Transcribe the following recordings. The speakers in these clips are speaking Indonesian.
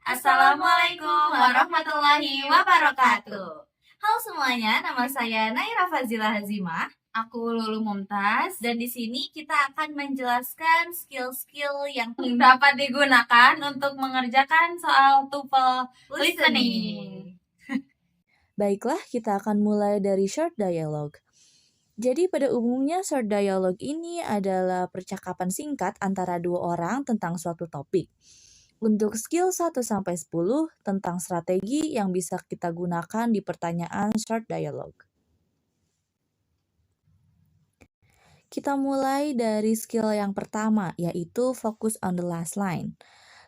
Assalamualaikum warahmatullahi wabarakatuh. Halo semuanya, nama saya Naira Fazila Hazimah. Aku Lulu Mumtaz, dan di sini kita akan menjelaskan skill-skill yang dapat digunakan untuk mengerjakan soal TOEFL listening. Baiklah, kita akan mulai dari short dialogue. Jadi pada umumnya short dialogue ini adalah percakapan singkat antara dua orang tentang suatu topik. Untuk skill 1-10 tentang strategi yang bisa kita gunakan di pertanyaan short dialogue. Kita mulai dari skill yang pertama, yaitu focus on the last line.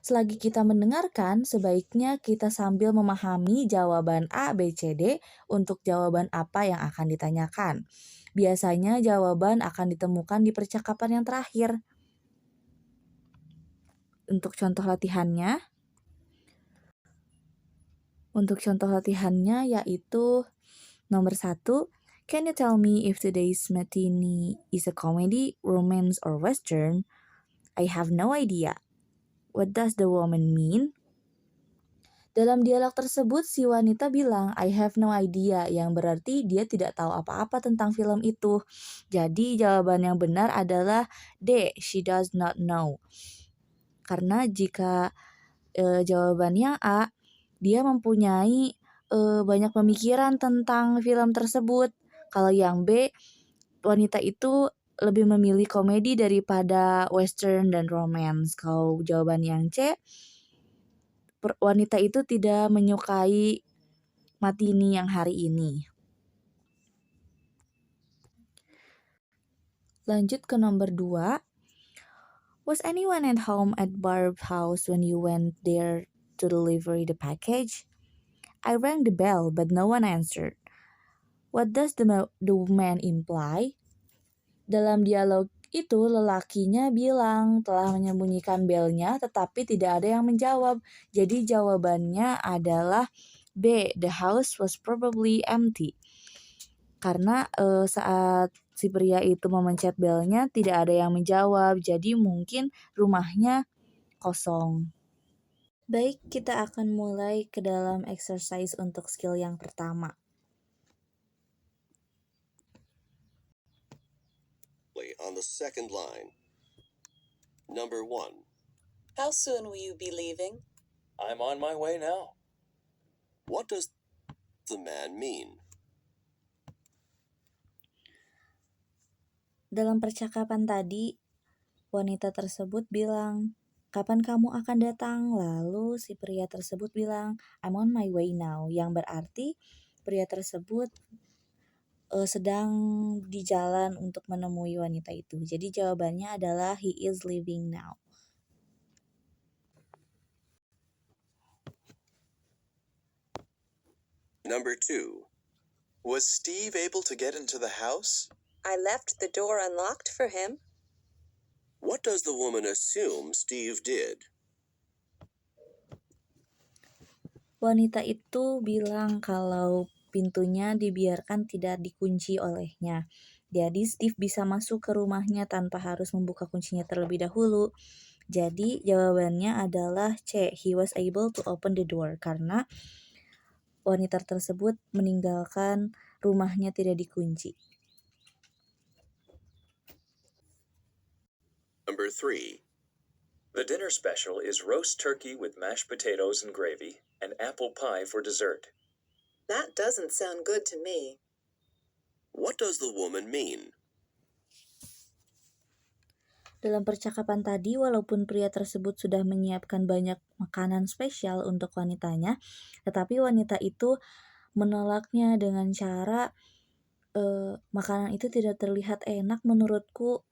Selagi kita mendengarkan, sebaiknya kita sambil memahami jawaban A, B, C, D untuk jawaban apa yang akan ditanyakan. Biasanya jawaban akan ditemukan di percakapan yang terakhir. Untuk contoh latihannya yaitu nomor 1, can you tell me if today's matinee is a comedy, romance, or western? I have no idea. What does the woman mean? Dalam dialog tersebut, si wanita bilang, I have no idea, yang berarti dia tidak tahu apa-apa tentang film itu. Jadi jawaban yang benar adalah D, she does not know. Karena jika jawabannya A, dia mempunyai banyak pemikiran tentang film tersebut. Kalau yang B, wanita itu lebih memilih komedi daripada western dan romance. Kalau jawaban yang C, wanita itu tidak menyukai matinee yang hari ini. Lanjut ke nomor 2. Was anyone at home at Barb's house when you went there to deliver the package? I rang the bell, but no one answered. What does the man imply? Dalam dialog itu, lelakinya bilang telah menyembunyikan belnya, tetapi tidak ada yang menjawab. Jadi jawabannya adalah B, the house was probably empty. Karena saat si pria itu memencet belnya, tidak ada yang menjawab, jadi mungkin rumahnya kosong. Baik, kita akan mulai ke dalam exercise untuk skill yang pertama. On the second line. Number 1. How soon will you be leaving? I'm on my way now. What does the man mean? Dalam percakapan tadi, wanita tersebut bilang, kapan kamu akan datang? Lalu si pria tersebut bilang, I'm on my way now. Yang berarti pria tersebut sedang di jalan untuk menemui wanita itu. Jadi jawabannya adalah he is leaving now. Number 2. Was Steve able to get into the house? I left the door unlocked for him. What does the woman assume Steve did? Wanita itu bilang kalau pintunya dibiarkan tidak dikunci olehnya. Jadi Steve bisa masuk ke rumahnya tanpa harus membuka kuncinya terlebih dahulu. Jadi jawabannya adalah C, he was able to open the door, karena wanita tersebut meninggalkan rumahnya tidak dikunci. Number 3. The dinner special is roast turkey with mashed potatoes and gravy and apple pie for dessert. That doesn't sound good to me. What does the woman mean? Dalam percakapan tadi, walaupun pria tersebut sudah menyiapkan banyak makanan spesial untuk wanitanya, tetapi wanita itu menolaknya dengan cara makanan itu tidak terlihat enak menurutku.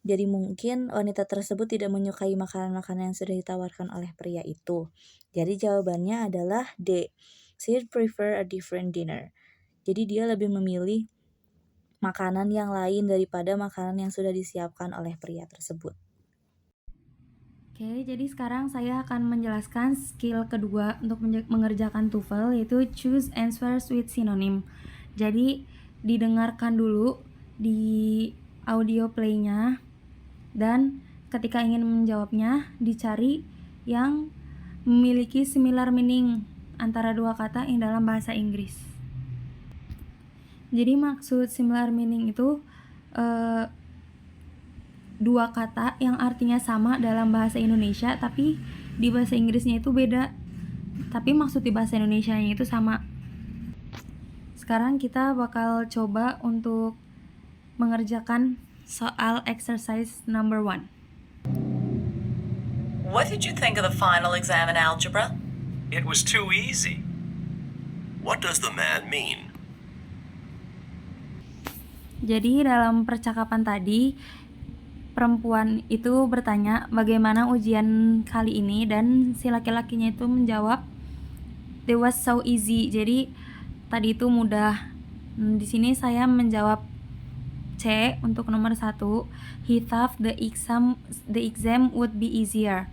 Jadi mungkin wanita tersebut tidak menyukai makanan-makanan yang sudah ditawarkan oleh pria itu. Jadi jawabannya adalah D. She'd prefer a different dinner. Jadi dia lebih memilih makanan yang lain daripada makanan yang sudah disiapkan oleh pria tersebut. Oke, jadi sekarang saya akan menjelaskan skill kedua untuk mengerjakan TOEFL, yaitu choose answers with synonym. Jadi didengarkan dulu di audio play-nya, dan ketika ingin menjawabnya dicari yang memiliki similar meaning antara dua kata yang dalam bahasa Inggris. Jadi maksud similar meaning itu dua kata yang artinya sama dalam bahasa Indonesia, tapi di bahasa Inggrisnya itu beda. Tapi maksud di bahasa Indonesianya itu sama. Sekarang kita bakal coba untuk mengerjakan soal exercise number 1. What did you think of the final exam in algebra? It was too easy. What does the man mean? Jadi dalam percakapan tadi, perempuan itu bertanya bagaimana ujian kali ini, dan si laki-lakinya itu menjawab, "It was so easy." Jadi tadi itu mudah. Di sini saya menjawab C untuk nomor 1. He thought the exam would be easier.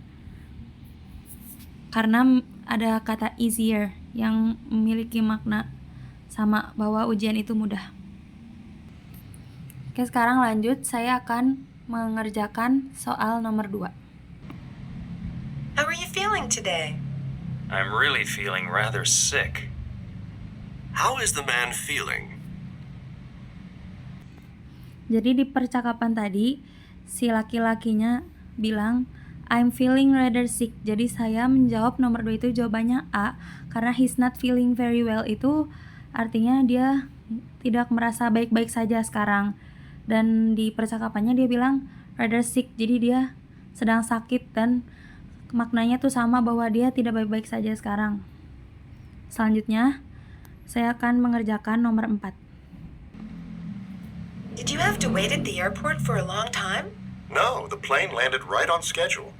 Karena ada kata easier yang memiliki makna sama, bahwa ujian itu mudah. Oke, sekarang lanjut, saya akan mengerjakan soal nomor 2. How are you feeling today? I'm really feeling rather sick. How is the man feeling? Jadi di percakapan tadi, si laki-lakinya bilang, I'm feeling rather sick. Jadi saya menjawab nomor 2 itu jawabannya A, karena he's not feeling very well itu artinya dia tidak merasa baik-baik saja sekarang. Dan di percakapannya dia bilang rather sick, jadi dia sedang sakit, dan maknanya tuh sama, bahwa dia tidak baik-baik saja sekarang. Selanjutnya, saya akan mengerjakan nomor 4. Did you have to wait at the airport for a long time? No, the plane landed right on schedule.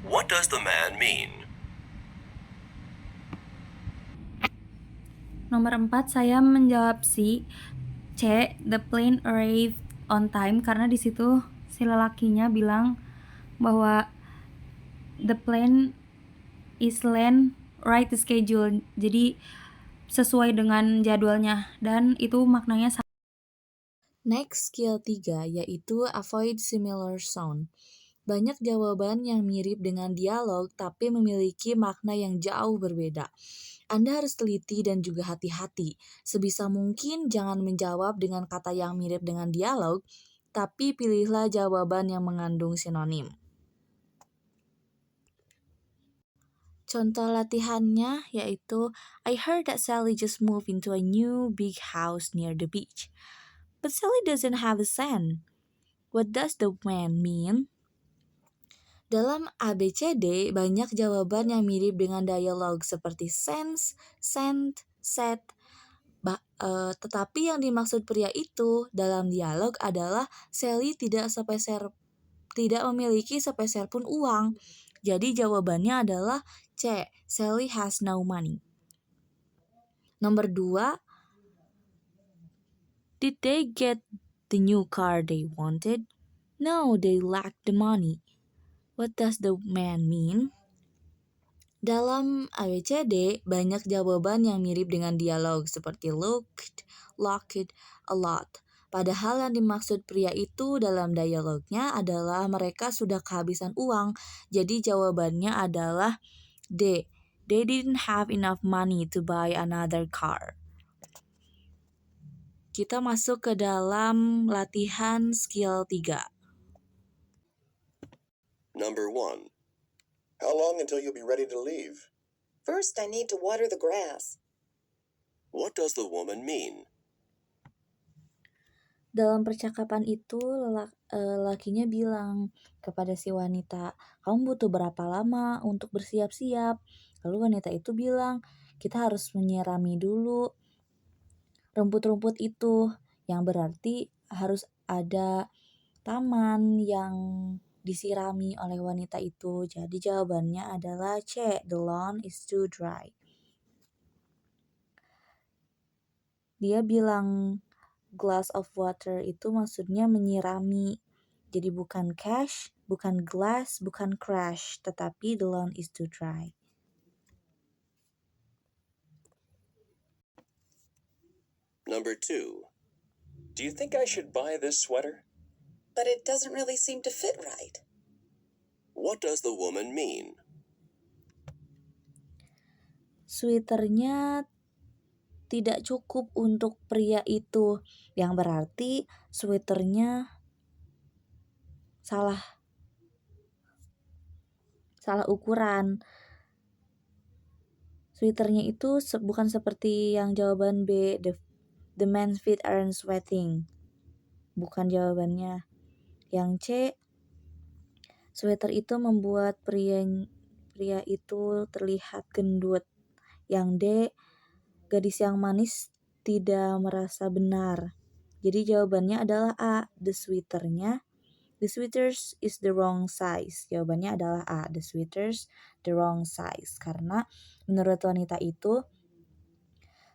What does the man mean? Nomor 4 saya menjawab C, the plane arrived on time, karena di situ si lelakinya bilang bahwa the plane is land right schedule. Jadi sesuai dengan jadwalnya, dan itu maknanya sama. Next, skill 3 yaitu avoid similar sound. Banyak jawaban yang mirip dengan dialog tapi memiliki makna yang jauh berbeda. Anda harus teliti dan juga hati-hati. Sebisa mungkin jangan menjawab dengan kata yang mirip dengan dialog, tapi pilihlah jawaban yang mengandung sinonim. Contoh latihannya yaitu, I heard that Sally just moved into a new big house near the beach. But Sally doesn't have a cent. What does the man mean? Dalam ABCD, banyak jawaban yang mirip dengan dialog seperti sense, sent, set. Tetapi yang dimaksud pria itu dalam dialog adalah Sally tidak memiliki sepeser pun uang. Jadi jawabannya adalah C, Sally has no money. Nomor 2, did they get the new car they wanted? No, they lacked the money. What does the man mean? Dalam ABCD, banyak jawaban yang mirip dengan dialog seperti looked, a lot. Padahal yang dimaksud pria itu dalam dialognya adalah mereka sudah kehabisan uang. Jadi jawabannya adalah D. They didn't have enough money to buy another car. Kita masuk ke dalam latihan skill 3. Number 1. How long until you'll be ready to leave? First, I need to water the grass. What does the woman mean? Dalam percakapan itu, lakinya bilang kepada si wanita, kamu butuh berapa lama untuk bersiap-siap? Lalu wanita itu bilang, kita harus menyirami dulu rumput-rumput itu, yang berarti harus ada taman yang disirami oleh wanita itu. Jadi jawabannya adalah C, the lawn is too dry. Dia bilang glass of water itu maksudnya menyirami. Jadi bukan cash, bukan glass, bukan crash, tetapi the lawn is too dry. Number 2. Do you think I should buy this sweater? But it doesn't really seem to fit right. What does the woman mean? Sweaternya tidak cukup untuk pria itu, yang berarti sweaternya salah ukuran. Sweaternya itu bukan seperti yang jawaban B, the man's feet aren't sweating. Bukan jawabannya. Yang C, sweater itu membuat pria itu terlihat gendut. Yang D, gadis yang manis tidak merasa benar. Jadi jawabannya adalah A, the sweaters is the wrong size. Jawabannya adalah A, the sweaters the wrong size. Karena menurut wanita itu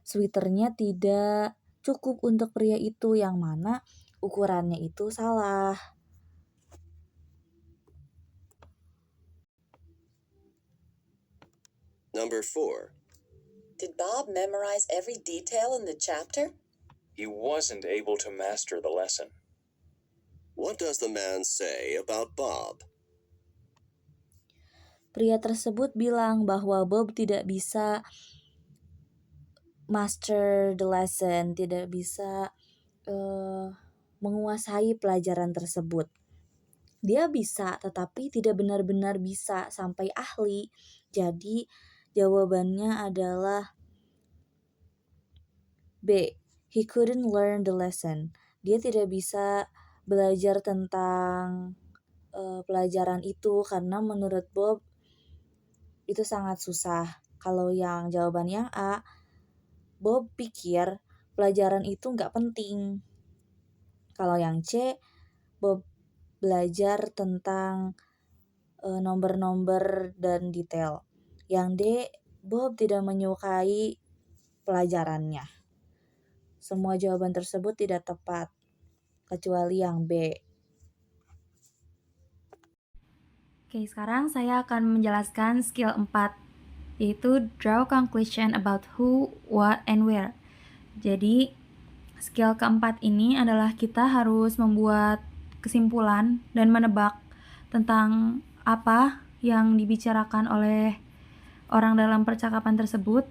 sweaternya tidak cukup untuk pria itu, yang mana ukurannya itu salah. Number 4. Did Bob memorize every detail in the chapter? He wasn't able to master the lesson. What does the man say about Bob? Pria tersebut bilang bahwa Bob tidak bisa master the lesson, tidak bisa menguasai pelajaran tersebut. Dia bisa, tetapi tidak benar-benar bisa sampai ahli. Jadi jawabannya adalah B, he couldn't learn the lesson. Dia tidak bisa belajar tentang pelajaran itu karena menurut Bob itu sangat susah. Kalau yang jawaban yang A, Bob pikir pelajaran itu nggak penting. Kalau yang C, Bob belajar tentang nomor-nomor dan detail. Yang D, Bob tidak menyukai pelajarannya. Semua jawaban tersebut tidak tepat, kecuali yang B. Oke, sekarang saya akan menjelaskan skill 4, yaitu draw conclusion about who, what, and where. Jadi, skill keempat ini adalah kita harus membuat kesimpulan dan menebak tentang apa yang dibicarakan oleh orang dalam percakapan tersebut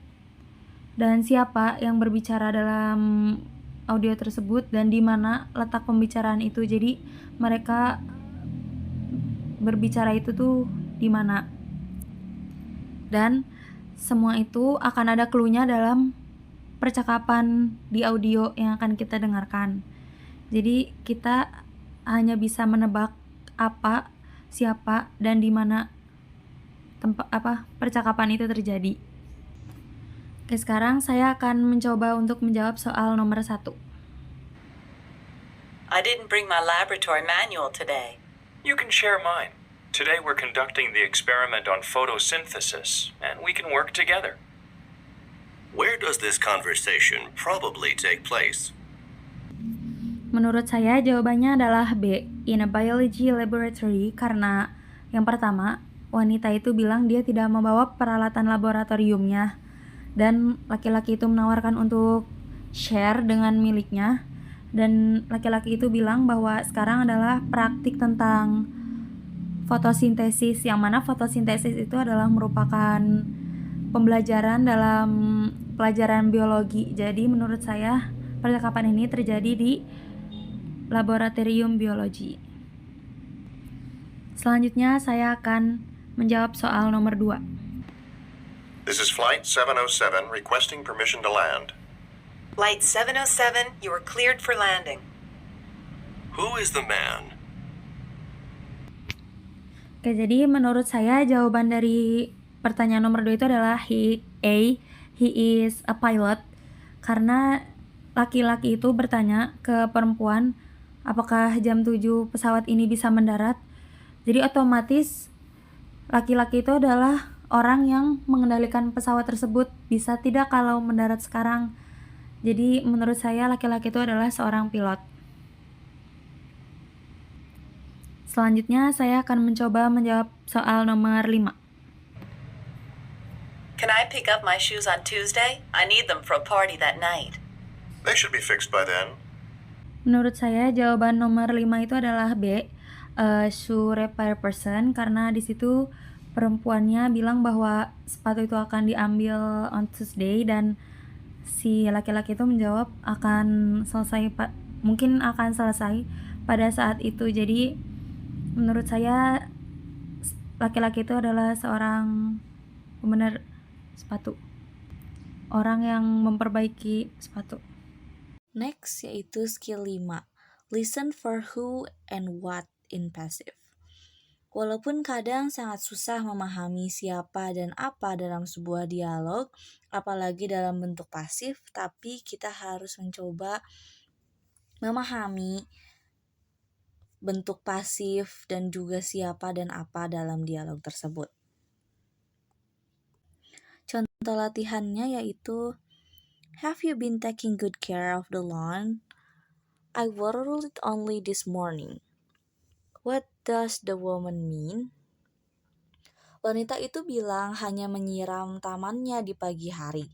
dan siapa yang berbicara dalam audio tersebut dan di mana letak pembicaraan itu. Jadi mereka berbicara itu tuh di mana. Dan semua itu akan ada clue-nya dalam percakapan di audio yang akan kita dengarkan. Jadi kita hanya bisa menebak apa, siapa, dan di mana percakapan itu terjadi. Oke, sekarang saya akan mencoba untuk menjawab soal nomor 1. I didn't bring my laboratory manual today. You can share mine. Today we're conducting the experiment on photosynthesis, and we can work together. Where does this conversation probably take place? Menurut saya jawabannya adalah B, in a biology laboratory, karena yang pertama, wanita itu bilang dia tidak membawa peralatan laboratoriumnya dan laki-laki itu menawarkan untuk share dengan miliknya, dan laki-laki itu bilang bahwa sekarang adalah praktik tentang fotosintesis, yang mana fotosintesis itu adalah merupakan pembelajaran dalam pelajaran biologi. Jadi menurut saya percakapan ini terjadi di laboratorium biologi. Selanjutnya saya akan menjawab soal nomor 2. This is Flight 707 requesting permission to land. Flight 707, you are cleared for landing. Who is the man? Oke, jadi menurut saya jawaban dari pertanyaan nomor 2 itu adalah he is a pilot, karena laki-laki itu bertanya ke perempuan apakah jam 7 pesawat ini bisa mendarat. Jadi otomatis laki-laki itu adalah orang yang mengendalikan pesawat tersebut, bisa tidak kalau mendarat sekarang. Jadi menurut saya laki-laki itu adalah seorang pilot. Selanjutnya saya akan mencoba menjawab soal nomor 5. Can I pick up my shoes on Tuesday? I need them for a party that night. They should be fixed by then. Menurut saya jawaban nomor 5 itu adalah B. shoe repair person, karena di situ perempuannya bilang bahwa sepatu itu akan diambil on Tuesday, dan si laki-laki itu menjawab mungkin akan selesai pada saat itu. Jadi menurut saya laki-laki itu adalah seorang pembenar sepatu, orang yang memperbaiki sepatu. Next yaitu skill 5. Listen for who and what in passive. Walaupun kadang sangat susah memahami siapa dan apa dalam sebuah dialog, apalagi dalam bentuk pasif, tapi kita harus mencoba memahami bentuk pasif dan juga siapa dan apa dalam dialog tersebut. Contoh latihannya yaitu, have you been taking good care of the lawn? I watered it only this morning. What does the woman mean? Wanita itu bilang hanya menyiram tamannya di pagi hari.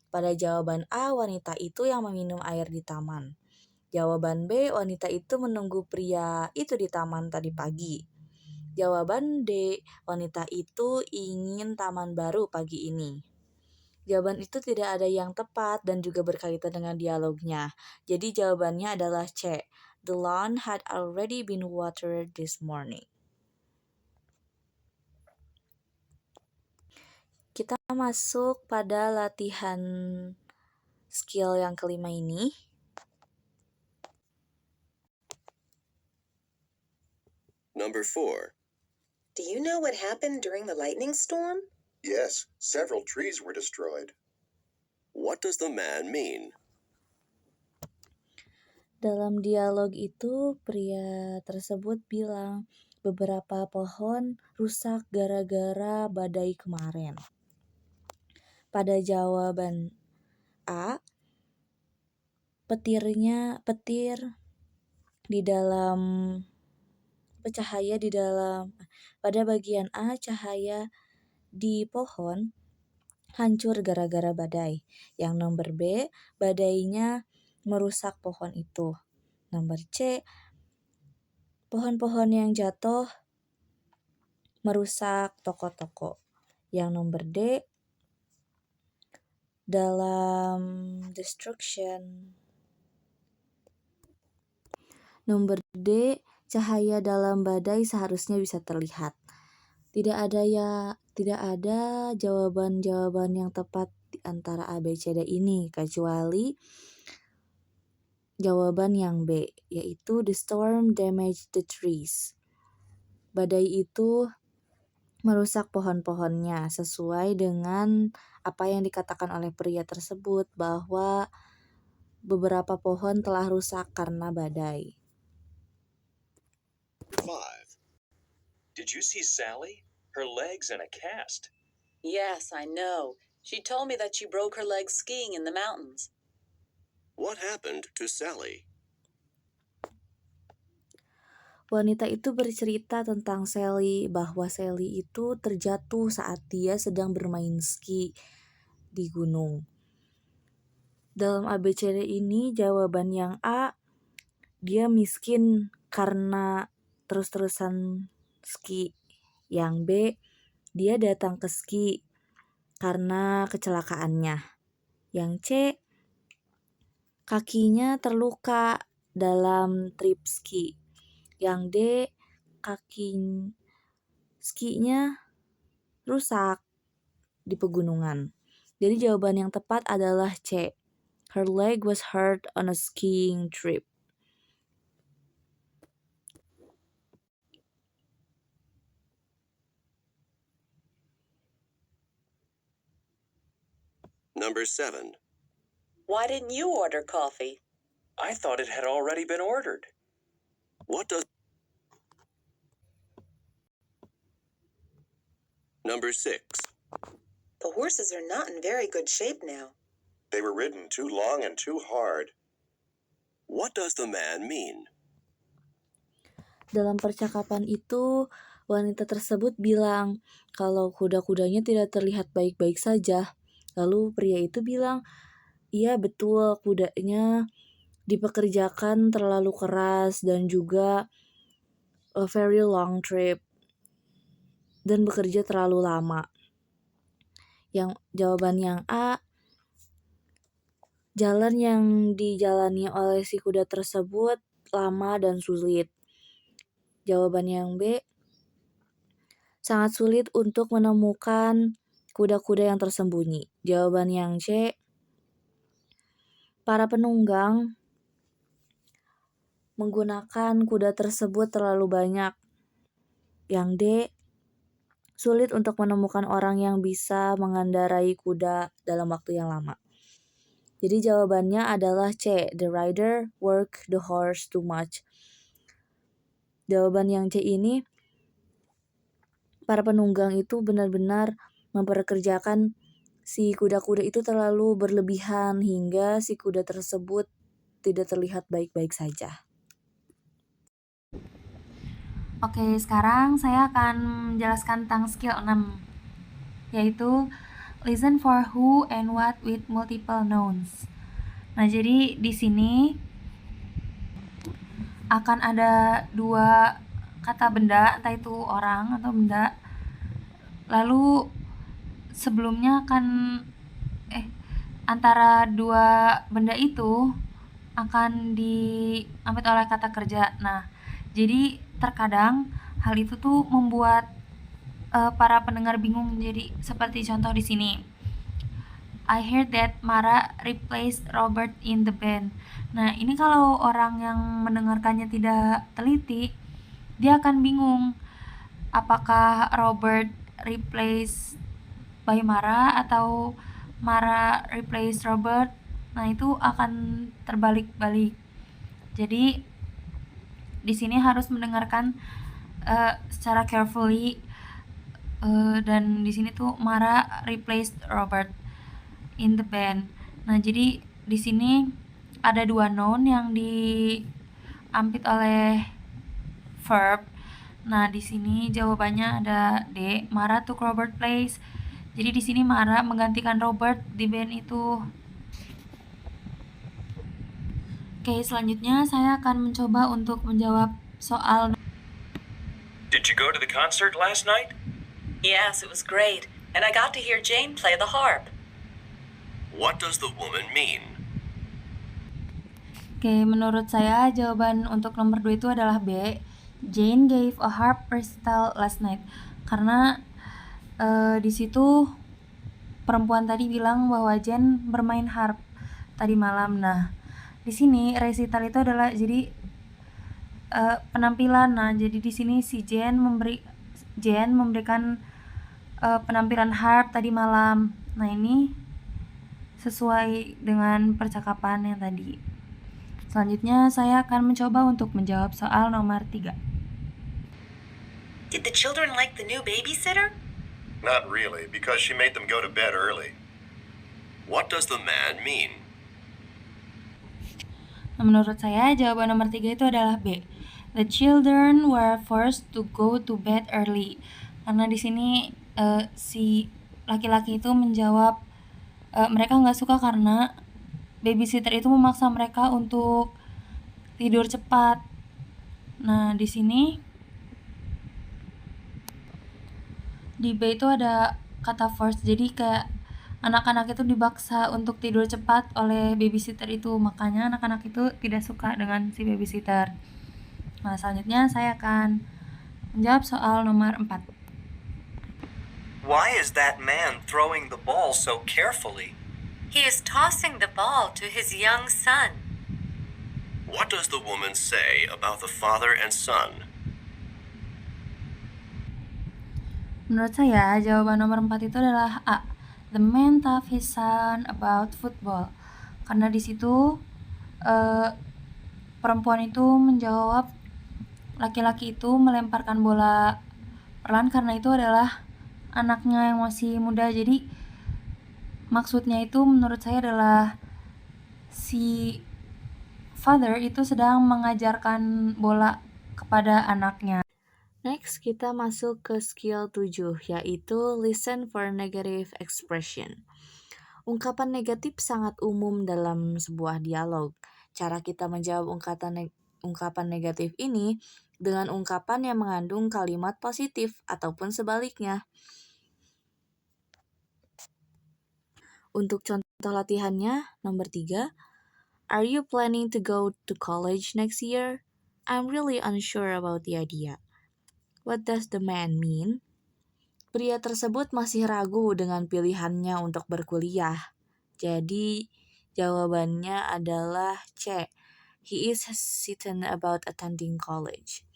Pada jawaban A, wanita itu yang meminum air di taman. Jawaban B, wanita itu menunggu pria itu di taman tadi pagi. Jawaban D, wanita itu ingin taman baru pagi ini. Jawaban itu tidak ada yang tepat dan juga berkaitan dengan dialognya. Jadi jawabannya adalah C. The lawn had already been watered this morning. Kita masuk pada latihan skill yang kelima ini. Number 4. Do you know what happened during the lightning storm? Yes, several trees were destroyed. What does the man mean? Dalam dialog itu, pria tersebut bilang beberapa pohon rusak gara-gara badai kemarin. Pada jawaban A, petir di dalam cahaya di dalam pada bagian A, cahaya di pohon hancur gara-gara badai. Yang nomor B, badainya merusak pohon itu. Nomor C, pohon-pohon yang jatuh merusak toko-toko. Yang nomor D, dalam destruction. Nomor D, cahaya dalam badai seharusnya bisa terlihat. Tidak ada jawaban-jawaban yang tepat di antara A, B, C, D ini, kecuali jawaban yang B, yaitu the storm damaged the trees. Badai itu merusak pohon-pohonnya, sesuai dengan apa yang dikatakan oleh pria tersebut, bahwa beberapa pohon telah rusak karena badai. 5. Did you see Sally? Her leg's in a cast. Yes, I know. She told me that she broke her leg skiing in the mountains. What happened to Sally? Wanita itu bercerita tentang Sally, bahwa Sally itu terjatuh saat dia sedang bermain ski di gunung. Dalam ABCD ini, jawaban yang A, dia miskin karena terus-terusan ski. Yang B, dia datang ke ski karena kecelakaannya. Yang C, kakinya terluka dalam trip ski. Yang D, kaki skinya rusak di pegunungan. Jadi jawaban yang tepat adalah C. Her leg was hurt on a skiing trip. Number 7. Why didn't you order coffee? I thought it had already been ordered. What does... Number 6. The horses are not in very good shape now. They were ridden too long and too hard. What does the man mean? Dalam percakapan itu, wanita tersebut bilang kalau kuda-kudanya tidak terlihat baik-baik saja. Lalu pria itu bilang, iya betul, kudanya dipekerjakan terlalu keras dan juga a very long trip, dan bekerja terlalu lama. Jawaban yang A, jalan yang dijalani oleh si kuda tersebut lama dan sulit. Jawaban yang B, sangat sulit untuk menemukan kuda-kuda yang tersembunyi. Jawaban yang C, para penunggang menggunakan kuda tersebut terlalu banyak. Yang D, sulit untuk menemukan orang yang bisa mengendarai kuda dalam waktu yang lama. Jadi jawabannya adalah C, the rider work the horse too much. Jawaban yang C ini, para penunggang itu benar-benar memperkerjakan si kuda-kuda itu terlalu berlebihan hingga si kuda tersebut tidak terlihat baik-baik saja. Oke, sekarang saya akan menjelaskan tentang skill 6, yaitu listen for who and what with multiple nouns. Nah, jadi di sini akan ada 2 kata benda, entah itu orang atau benda. Lalu sebelumnya antara 2 benda itu akan diambil oleh kata kerja. Nah, jadi terkadang hal itu tuh membuat para pendengar bingung. Jadi seperti contoh di sini. I heard that Mara replaced Robert in the band. Nah, ini kalau orang yang mendengarkannya tidak teliti, dia akan bingung apakah Robert replaced by Mara atau Mara replaced Robert. Nah, itu akan terbalik-balik. Jadi di sini harus mendengarkan secara carefully, dan di sini tuh Mara replaced Robert in the band. Nah, jadi di sini ada 2 noun yang diambil oleh verb. Nah, di sini jawabannya ada D, Mara took Robert place. Jadi di sini Mara menggantikan Robert di band itu. Oke, selanjutnya saya akan mencoba untuk menjawab soal. Did you go to the concert last night? Yes, it was great, and I got to hear Jane play the harp. What does the woman mean? Oke, menurut saya jawaban untuk nomor 2 itu adalah B. Jane gave a harp recital last night. Karena di situ perempuan tadi bilang bahwa Jane bermain harp tadi malam. Nah, di sini recital itu adalah jadi penampilan. Nah, jadi di sini si Jane memberikan penampilan harp tadi malam. Nah, ini sesuai dengan percakapan yang tadi. Selanjutnya saya akan mencoba untuk menjawab soal nomor 3. Did the children like the new babysitter? Not really, because she made them go to bed early. What does the man mean? Nah, menurut saya jawaban nomor 3 itu adalah B. The children were forced to go to bed early. Karena di sini si laki-laki itu menjawab mereka nggak suka karena babysitter itu memaksa mereka untuk tidur cepat. Nah, di sini di B itu ada kata force. Jadi kayak anak-anak itu dipaksa untuk tidur cepat oleh babysitter itu. Makanya anak-anak itu tidak suka dengan si babysitter. Nah, selanjutnya saya akan menjawab soal nomor 4. Why is that man throwing the ball so carefully? He is tossing the ball to his young son. What does the woman say about the father and son? Menurut saya jawaban nomor 4 itu adalah A. The man taught his son about football. Karena di situ perempuan itu menjawab laki-laki itu melemparkan bola perlahan karena itu adalah anaknya yang masih muda. Jadi maksudnya itu menurut saya adalah si father itu sedang mengajarkan bola kepada anaknya. Next, kita masuk ke skill 7, yaitu listen for negative expression. Ungkapan negatif sangat umum dalam sebuah dialog. Cara kita menjawab ungkapan negatif ini dengan ungkapan yang mengandung kalimat positif ataupun sebaliknya. Untuk contoh latihannya, nomor 3, Are you planning to go to college next year? I'm really unsure about the idea. What does the man mean? Pria tersebut masih ragu dengan pilihannya untuk berkuliah. Jadi, jawabannya adalah C. He is hesitant about attending college.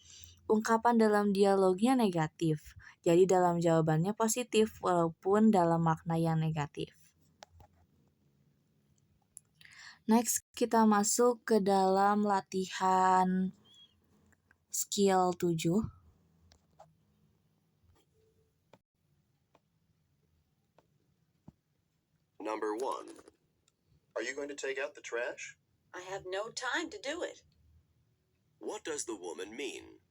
Ungkapan dalam dialognya negatif, jadi dalam jawabannya positif walaupun dalam makna yang negatif. Next, kita masuk ke dalam latihan skill 7. Number 1. Are you going to take out the trash? I have no time to do it. What does the woman mean?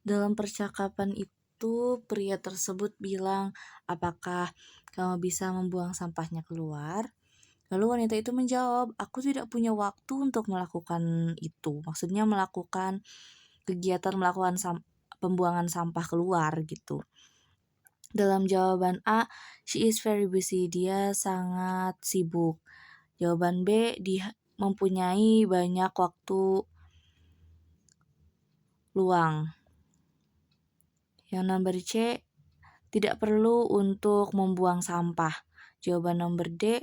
Dalam percakapan itu, pria tersebut bilang, apakah kamu bisa membuang sampahnya keluar? Lalu wanita itu menjawab, aku tidak punya waktu untuk melakukan itu. Maksudnya melakukan kegiatan pembuangan sampah keluar gitu. Dalam jawaban A, she is very busy, dia sangat sibuk. Jawaban B, dia mempunyai banyak waktu luang. Yang nomor C, tidak perlu untuk membuang sampah. Jawaban nomor D,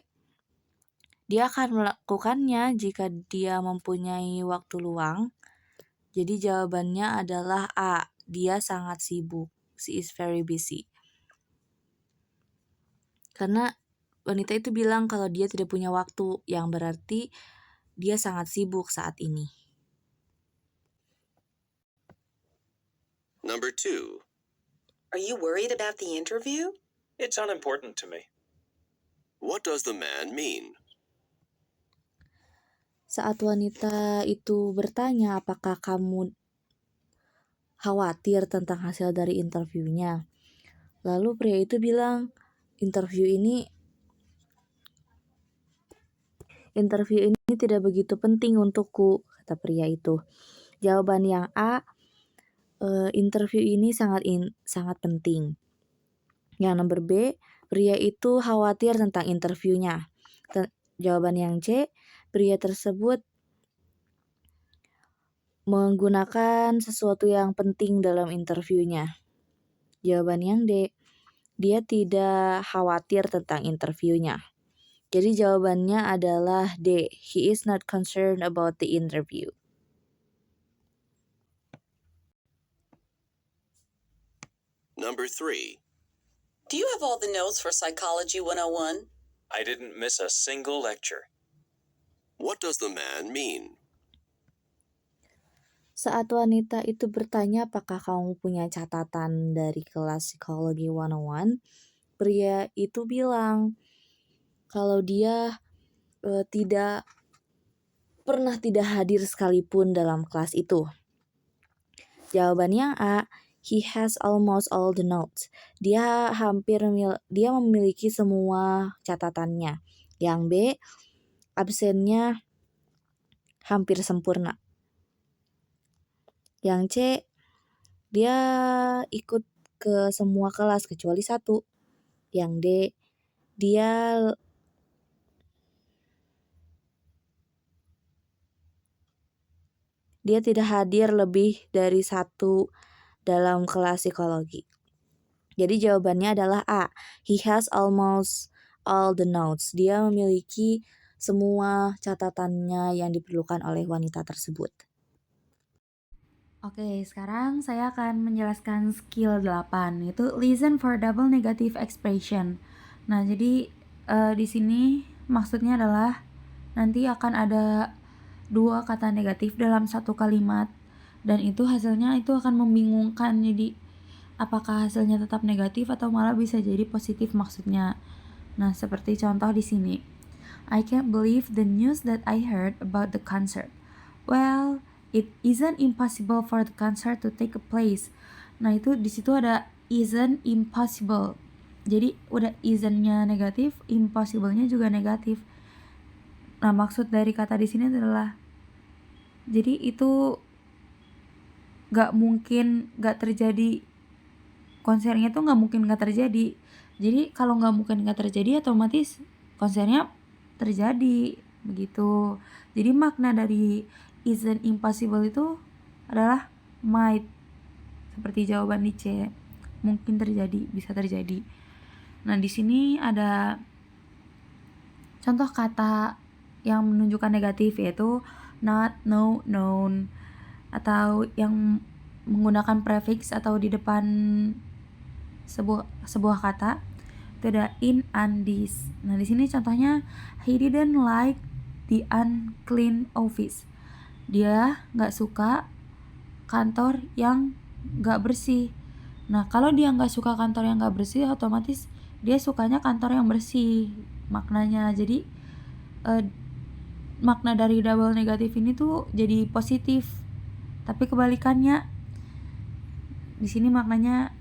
dia akan melakukannya jika dia mempunyai waktu luang. Jadi jawabannya adalah A, dia sangat sibuk. She is very busy. Karena wanita itu bilang kalau dia tidak punya waktu, yang berarti dia sangat sibuk saat ini. Number 2. Are you worried about the interview? It's unimportant to me. What does the man mean? Saat wanita itu bertanya apakah kamu khawatir tentang hasil dari interviewnya, lalu pria itu bilang, interview ini tidak begitu penting untukku, kata pria itu. Jawaban yang A, interview ini sangat penting. Yang nomor B, pria itu khawatir tentang interviewnya. Jawaban yang C, pria tersebut menggunakan sesuatu yang penting dalam interviewnya. Jawaban yang D, dia tidak khawatir tentang interviewnya. Jadi jawabannya adalah D, he is not concerned about the interview. Number 3. Do you have all the notes for Psychology 101? I didn't miss a single lecture. What does the man mean? Saat wanita itu bertanya apakah kamu punya catatan dari kelas Psychology 101, pria itu bilang kalau dia tidak hadir sekalipun dalam kelas itu. Jawabannya A, he has almost all the notes. Dia memiliki semua catatannya. Yang B, absennya hampir sempurna. Yang C, dia ikut ke semua kelas kecuali 1. Yang D, dia tidak hadir lebih dari 1 dalam kelas psikologi. Jadi jawabannya adalah A, he has almost all the notes. Dia memiliki semua catatannya yang diperlukan oleh wanita tersebut. Oke, sekarang saya akan menjelaskan skill 8, yaitu listen for double negative expression. Nah, jadi di sini maksudnya adalah nanti akan ada 2 kata negatif dalam 1 kalimat, dan itu hasilnya itu akan membingungkan. Jadi apakah hasilnya tetap negatif atau malah bisa jadi positif maksudnya. Nah, seperti contoh di sini. I can't believe the news that I heard about the concert. Well, it isn't impossible for the concert to take place. Nah, itu di situ ada isn't impossible. Jadi udah isn't-nya negatif, impossible-nya juga negatif. Nah, maksud dari kata di sini adalah jadi itu nggak mungkin nggak terjadi, konsernya tuh nggak mungkin nggak terjadi. Jadi kalau nggak mungkin nggak terjadi, otomatis konsernya terjadi begitu. Jadi makna dari isn't impossible itu adalah might, seperti jawaban di C, mungkin terjadi, bisa terjadi. Nah di sini ada contoh kata yang menunjukkan negatif, yaitu not, no, known, atau yang menggunakan prefix atau di depan sebuah kata itu ada in and this. Nah di sini contohnya, he didn't like the unclean office. Dia nggak suka kantor yang nggak bersih. Nah kalau dia nggak suka kantor yang nggak bersih, otomatis dia sukanya kantor yang bersih maknanya. Jadi makna dari double negatif ini tuh jadi positif, tapi kebalikannya di sini maknanya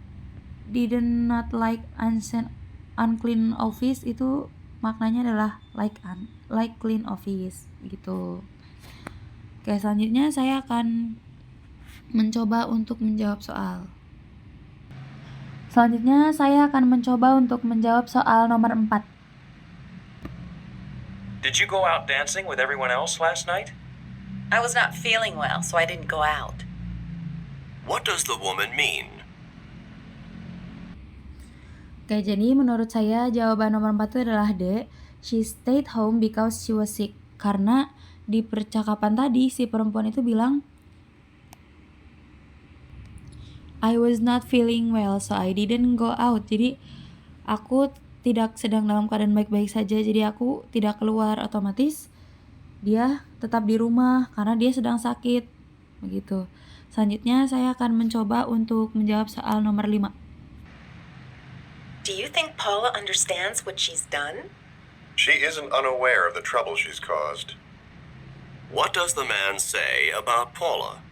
did not like unclean office, itu maknanya adalah like clean office gitu. Oke, selanjutnya saya akan mencoba untuk menjawab soal. Selanjutnya saya akan mencoba untuk menjawab soal nomor 4. Did you go out dancing with everyone else last night? I was not feeling well, so I didn't go out. What does the woman mean? Oke, jadi menurut saya jawaban nomor 4 itu adalah D. She stayed home because she was sick. Karena di percakapan tadi si perempuan itu bilang I was not feeling well, so I didn't go out. Jadi aku tidak sedang dalam keadaan baik-baik saja, jadi aku tidak keluar. Otomatis dia tetap di rumah karena dia sedang sakit begitu. Selanjutnya saya akan mencoba untuk menjawab soal nomor 5. Do you think Paula understands what she's done? She isn't unaware of the trouble she's caused. What does the man say about Paula?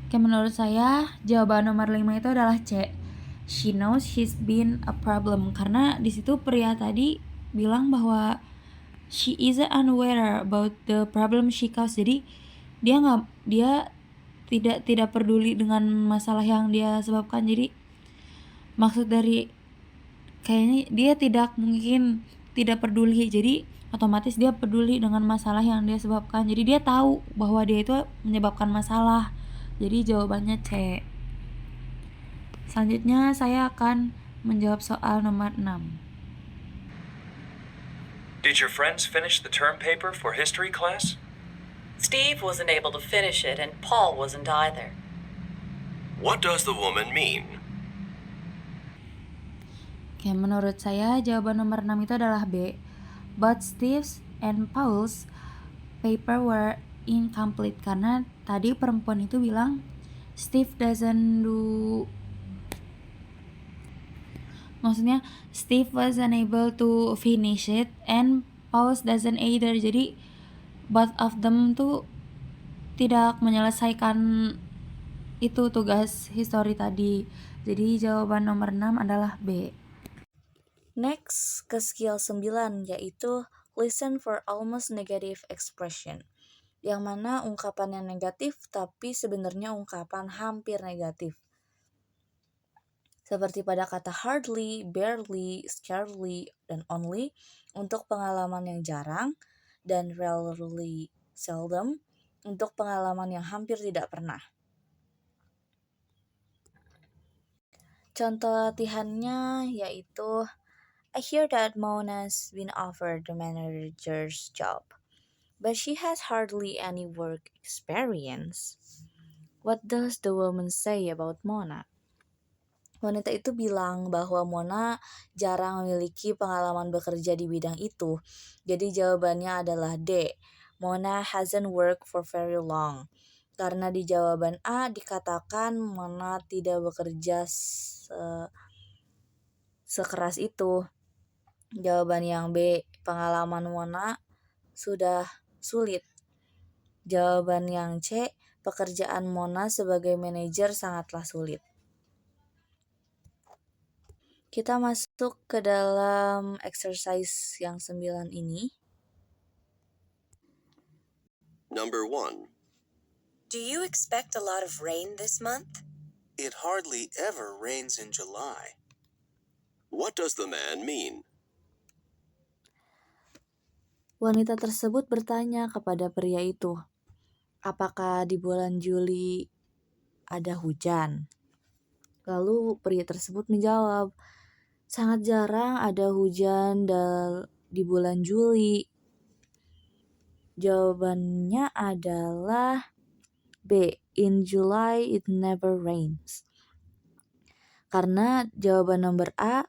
Oke, menurut saya jawaban nomor 5 itu adalah C. She knows she's been a problem, karena di situ pria tadi bilang bahwa she isn't unaware about the problem she caused. Jadi dia tidak peduli dengan masalah yang dia sebabkan. Jadi maksud dari kayaknya dia tidak peduli, jadi otomatis dia peduli dengan masalah yang dia sebabkan. Jadi dia tahu bahwa dia itu menyebabkan masalah. Jadi jawabannya C. Selanjutnya saya akan menjawab soal nomor 6. Did your friends finish the term paper for history class? Steve wasn't able to finish it, and Paul wasn't either. What does the woman mean? Oke, menurut saya jawaban nomor 6 itu adalah B. Both Steve's and Paul's paper were incomplete. Karena tadi perempuan itu bilang Steve doesn't do, maksudnya Steve was unable to finish it and Paul doesn't either. Jadi both of them tuh tidak menyelesaikan itu tugas history tadi. Jadi jawaban nomor 6 adalah B. Next, ke skill 9, yaitu listen for almost negative expression, yang mana ungkapan yang negatif tapi sebenarnya ungkapan hampir negatif. Seperti pada kata hardly, barely, scarcely, dan only untuk pengalaman yang jarang, dan rarely, seldom untuk pengalaman yang hampir tidak pernah. Contoh latihannya yaitu I hear that Mona's been offered the manager's job, but she has hardly any work experience. What does the woman say about Mona? Wanita itu bilang bahwa Mona jarang memiliki pengalaman bekerja di bidang itu. Jadi jawabannya adalah D. Mona hasn't worked for very long. Karena di jawaban A dikatakan Mona tidak bekerja sekeras itu. Jawaban yang B, pengalaman Mona sudah sulit. Jawaban yang C, pekerjaan Mona sebagai manajer sangatlah sulit. Kita masuk ke dalam exercise yang 9 ini. Number 1. Do you expect a lot of rain this month? It hardly ever rains in July. What does the man mean? Wanita tersebut bertanya kepada pria itu, apakah di bulan Juli ada hujan? Lalu pria tersebut menjawab, sangat jarang ada hujan di bulan Juli. Jawabannya adalah B. In July it never rains. Karena jawaban nomor A,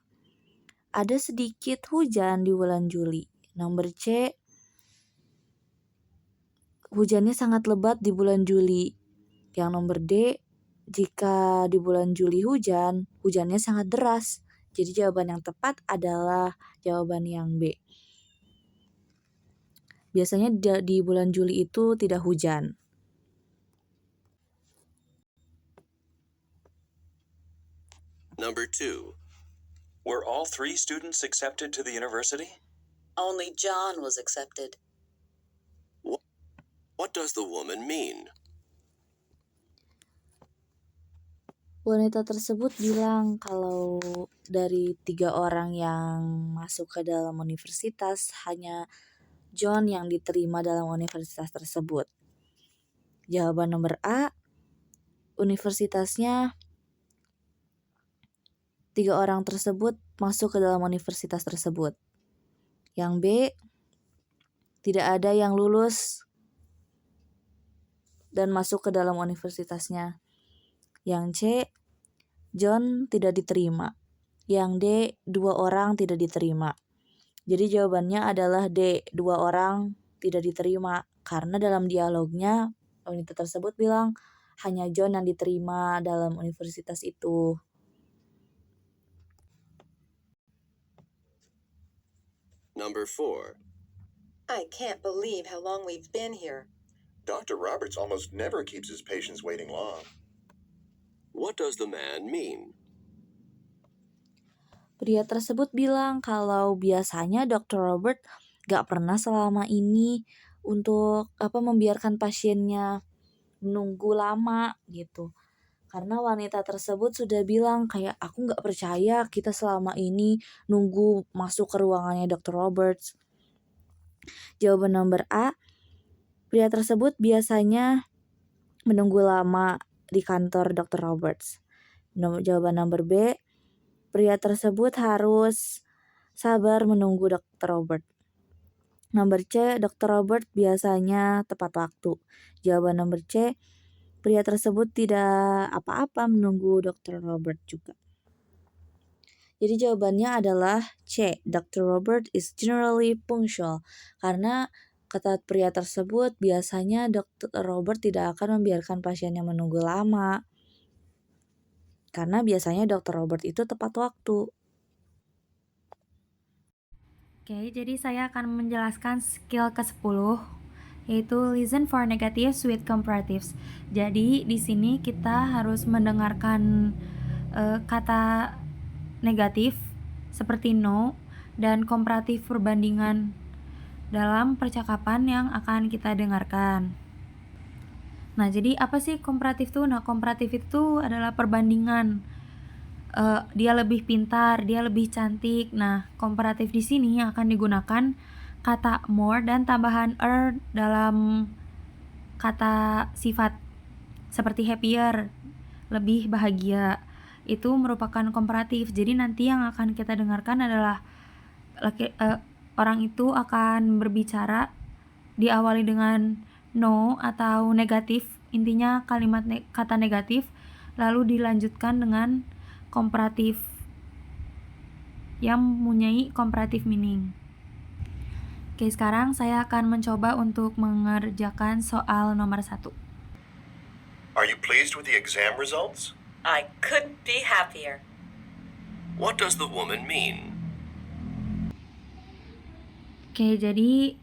ada sedikit hujan di bulan Juli. Nomor C, hujannya sangat lebat di bulan Juli. Yang nomor D, jika di bulan Juli hujan, hujannya sangat deras. Jadi jawaban yang tepat adalah jawaban yang B. Biasanya di bulan Juli itu tidak hujan. Number 2. Were all 3 students accepted to the university? Only John was accepted. What does the woman mean? Wanita tersebut bilang kalau dari 3 orang yang masuk ke dalam universitas, hanya John yang diterima dalam universitas tersebut. Jawaban nomor A, universitasnya 3 orang tersebut masuk ke dalam universitas tersebut. Yang B, tidak ada yang lulus dan masuk ke dalam universitasnya. Yang C, John tidak diterima. Yang D, 2 orang tidak diterima. Jadi jawabannya adalah D, 2 orang tidak diterima. Karena dalam dialognya, wanita tersebut bilang hanya John yang diterima dalam universitas itu. Number 4. I can't believe how long we've been here. Dr. Roberts almost never keeps his patients waiting long. What does the man mean? Pria tersebut bilang kalau biasanya Dr. Robert gak pernah selama ini untuk membiarkan pasiennya menunggu lama gitu. Karena wanita tersebut sudah bilang kayak aku gak percaya kita selama ini nunggu masuk ke ruangannya Dr. Roberts. Jawaban nomor A, pria tersebut biasanya menunggu lama di kantor Dr. Roberts. Jawaban nomor B, pria tersebut harus sabar menunggu Dr. Robert. Nomor C, Dr. Robert biasanya tepat waktu. Jawaban nomor C, pria tersebut tidak apa-apa menunggu Dr. Robert juga. Jadi jawabannya adalah C, Dr. Robert is generally punctual. Karena kata pria tersebut biasanya Dr. Robert tidak akan membiarkan pasiennya menunggu lama. Karena biasanya Dr. Robert itu tepat waktu. Oke, jadi saya akan menjelaskan skill ke-10, yaitu listen for negatives with comparatives. Jadi di sini kita harus mendengarkan kata negatif seperti no dan komparatif perbandingan dalam percakapan yang akan kita dengarkan. Nah, jadi apa sih komparatif itu? Nah, komparatif itu adalah perbandingan. Dia lebih pintar, dia lebih cantik. Nah, komparatif di sini akan digunakan kata more dan tambahan dalam kata sifat seperti happier, lebih bahagia. Itu merupakan komparatif. Jadi nanti yang akan kita dengarkan adalah orang itu akan berbicara diawali dengan no atau negatif, intinya kalimat kata negatif, lalu dilanjutkan dengan komparatif yang mempunyai comparative meaning. Oke, sekarang saya akan mencoba untuk mengerjakan soal nomor 1. Are you pleased with the exam results? I couldn't be happier. What does the woman mean? Oke, jadi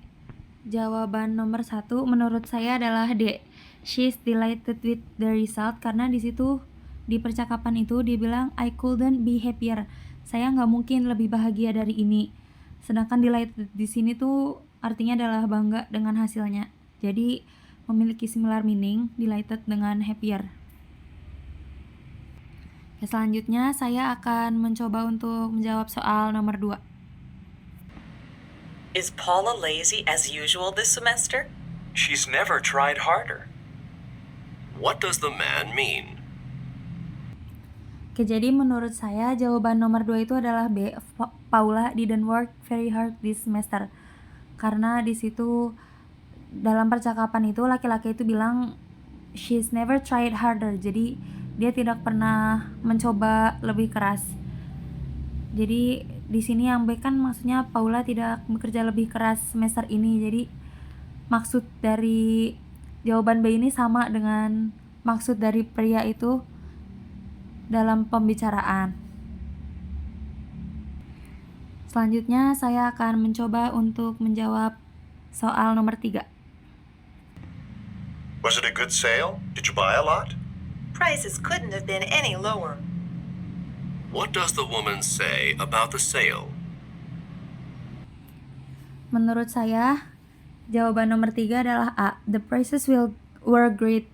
jawaban nomor 1 menurut saya adalah D. She's delighted with the result, karena di situ di percakapan itu dia bilang I couldn't be happier. Saya nggak mungkin lebih bahagia dari ini. Sedangkan delighted di sini tuh artinya adalah bangga dengan hasilnya. Jadi memiliki similar meaning, delighted dengan happier. Oke, selanjutnya saya akan mencoba untuk menjawab soal nomor 2. Is Paula lazy as usual this semester? She's never tried harder. What does the man mean? Oke, jadi menurut saya jawaban nomor 2 itu adalah B. Paula didn't work very hard this semester. Karena di situ dalam percakapan itu laki-laki itu bilang she's never tried harder. Jadi dia tidak pernah mencoba lebih keras. Jadi di sini yang B kan maksudnya Paula tidak bekerja lebih keras semester ini. Jadi maksud dari jawaban B ini sama dengan maksud dari pria itu dalam pembicaraan. Selanjutnya saya akan mencoba untuk menjawab soal nomor 3. Was it a good sale? Did you buy a lot? Prices couldn't have been any lower. What does the woman say about the sale? Menurut saya, jawaban nomor 3 adalah A. The prices were great.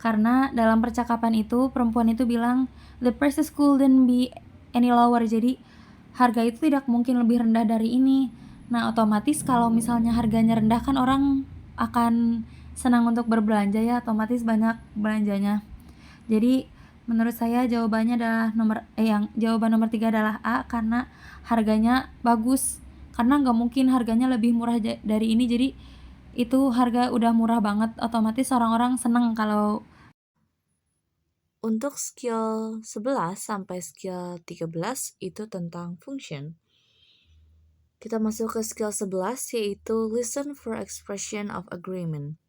Karena dalam percakapan itu, perempuan itu bilang, the prices couldn't be any lower. Jadi, harga itu tidak mungkin lebih rendah dari ini. Nah, otomatis kalau misalnya harganya rendah kan orang akan senang untuk berbelanja ya, otomatis banyak belanjanya. Jadi, menurut saya jawabannya adalah jawaban nomor 3 adalah A, karena harganya bagus. Karena nggak mungkin harganya lebih murah dari ini, jadi itu harga udah murah banget, otomatis orang-orang seneng kalau. Untuk skill 11 sampai skill 13 itu tentang function. Kita masuk ke skill 11 yaitu listen for expression of agreement.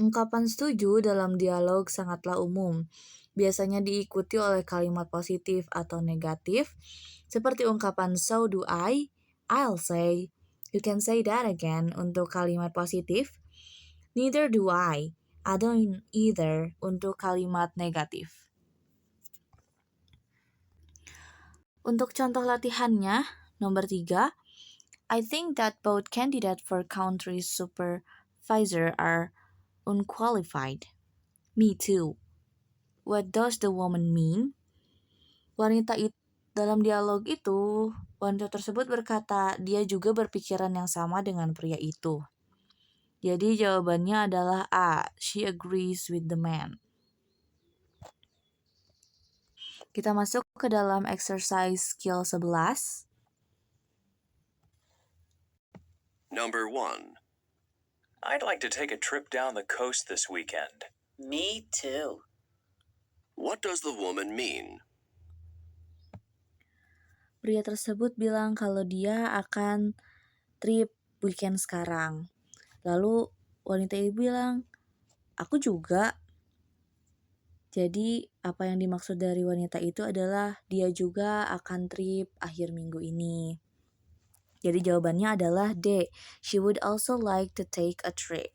Ungkapan setuju dalam dialog sangatlah umum. Biasanya diikuti oleh kalimat positif atau negatif, seperti ungkapan so do I'll say, you can say that again untuk kalimat positif, neither do I don't either untuk kalimat negatif. Untuk contoh latihannya, nomor 3, I think that both candidates for country supervisor are unqualified. Me too. What does the woman mean? Dalam dialog itu, wanita tersebut berkata dia juga berpikiran yang sama dengan pria itu. Jadi jawabannya adalah A. She agrees with the man. Kita masuk ke dalam exercise skill 11. Number 1. I'd like to take a trip down the coast this weekend. Me too. What does the woman mean? Pria tersebut bilang kalau dia akan trip weekend sekarang. Lalu wanita itu bilang, aku juga. Jadi apa yang dimaksud dari wanita itu adalah dia juga akan trip akhir minggu ini. Jadi jawabannya adalah D. She would also like to take a trip.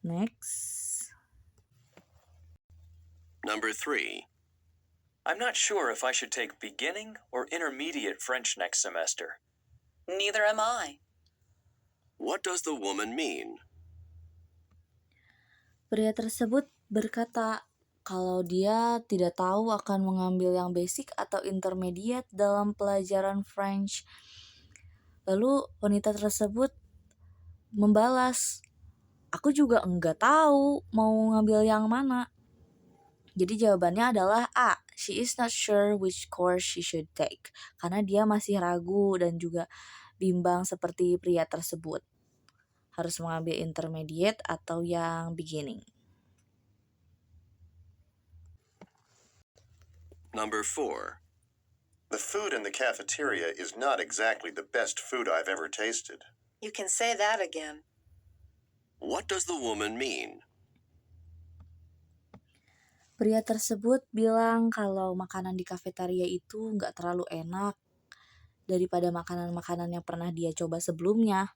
Next. Number 3. I'm not sure if I should take beginning or intermediate French next semester. Neither am I. What does the woman mean? Pria tersebut berkata kalau dia tidak tahu akan mengambil yang basic atau intermediate dalam pelajaran French. Lalu wanita tersebut membalas, aku juga enggak tahu mau ngambil yang mana. Jadi jawabannya adalah A. She is not sure which course she should take. Karena dia masih ragu dan juga bimbang seperti pria tersebut. Harus mengambil intermediate atau yang beginning. Number 4. The food in the cafeteria is not exactly the best food I've ever tasted. You can say that again. What does the woman mean? Pria tersebut bilang kalau makanan di kafetaria itu nggak terlalu enak daripada makanan-makanan yang pernah dia coba sebelumnya.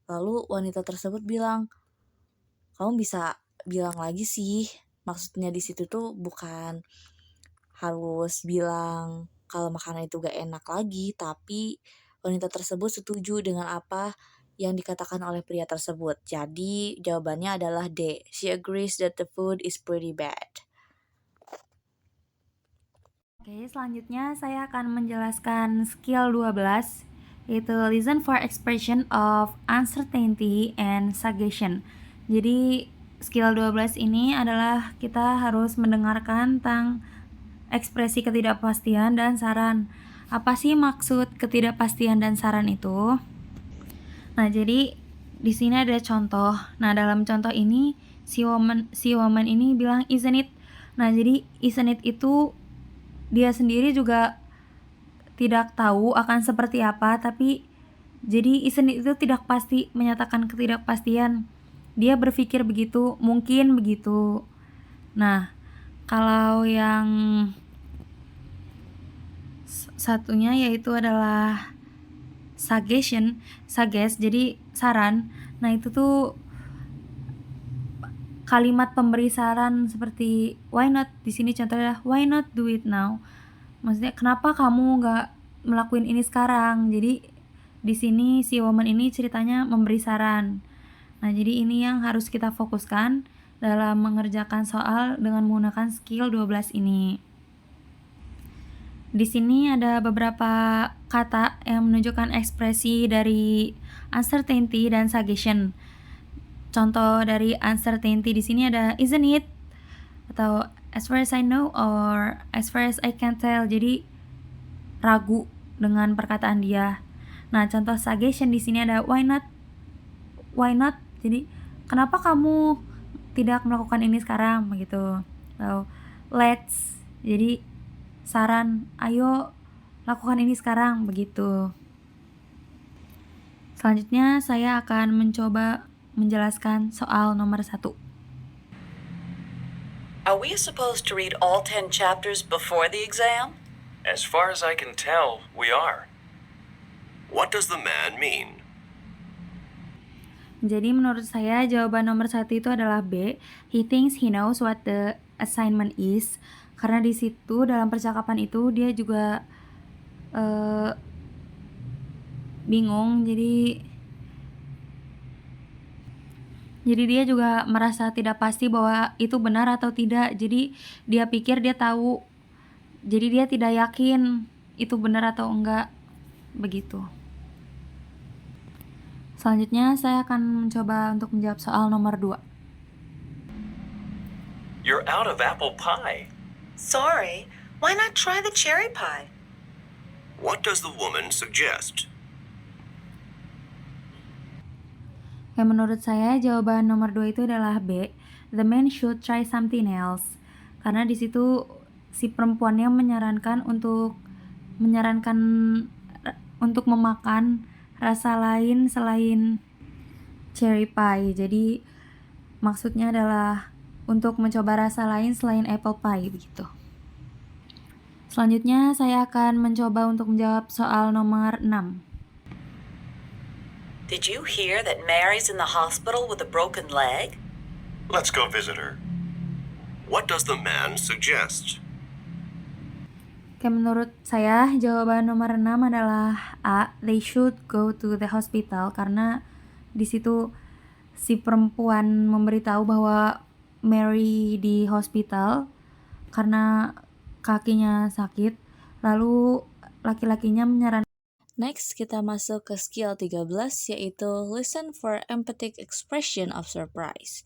Lalu wanita tersebut bilang, kamu bisa bilang lagi sih, maksudnya di situ tuh bukan harus bilang kalau makanan itu gak enak lagi, tapi wanita tersebut setuju dengan apa yang dikatakan oleh pria tersebut. Jadi jawabannya adalah D. She agrees that the food is pretty bad. Oke, selanjutnya saya akan menjelaskan skill 12, yaitu listen for expression of uncertainty and suggestion. Jadi skill 12 ini adalah kita harus mendengarkan tentang ekspresi ketidakpastian dan saran. Apa sih maksud ketidakpastian dan saran itu? Nah, jadi di sini ada contoh. Nah, dalam contoh ini si woman ini bilang isn't it. Nah, jadi isn't it itu dia sendiri juga tidak tahu akan seperti apa, tapi jadi isn't it itu tidak pasti, menyatakan ketidakpastian. Dia berpikir begitu, mungkin begitu. Nah, kalau yang satunya yaitu adalah suggest, jadi saran. Nah, itu tuh kalimat pemberi saran seperti why not. Di sini contohnya why not do it now. Maksudnya kenapa kamu nggak melakukan ini sekarang. Jadi di sini si woman ini ceritanya memberi saran. Nah, jadi ini yang harus kita fokuskan dalam mengerjakan soal dengan menggunakan skill 12 ini. Di sini ada beberapa kata yang menunjukkan ekspresi dari uncertainty dan suggestion. Contoh dari uncertainty di sini ada isn't it, atau as far as I know, or as far as I can tell. Jadi ragu dengan perkataan dia. Nah, contoh suggestion di sini ada why not. Jadi kenapa kamu tidak melakukan ini sekarang begitu. Atau let's, jadi saran, ayo lakukan ini sekarang begitu. Selanjutnya saya akan mencoba menjelaskan soal nomor 1. Are we supposed to read all 10 chapters before the exam? As far as I can tell, we are. What does the man mean? Jadi menurut saya jawaban nomor 1 itu adalah B. He thinks he knows what the assignment is. Karena di situ dalam percakapan itu dia juga bingung. Jadi dia juga merasa tidak pasti bahwa itu benar atau tidak. Jadi dia pikir dia tahu. Jadi dia tidak yakin itu benar atau enggak. Begitu. Selanjutnya saya akan mencoba untuk menjawab soal nomor 2. You're out of apple pie. Sorry, why not try the cherry pie? What does the woman suggest? Menurut saya jawaban nomor 2 itu adalah B. The man should try something else. Karena di situ si perempuannya menyarankan untuk memakan rasa lain selain cherry pie. Jadi maksudnya adalah untuk mencoba rasa lain selain apple pie begitu. Selanjutnya saya akan mencoba untuk menjawab soal nomor 6. Did you hear that Mary's in the hospital with a broken leg? Let's go visit her. What does the man suggest? Menurut saya jawaban nomor 6 adalah A. They should go to the hospital. Karena di situ si perempuan memberitahu bahwa Mary di hospital karena kakinya sakit. Lalu laki-lakinya menyarankan. Next, kita masuk ke skill 13, yaitu listen for emphatic expression of surprise.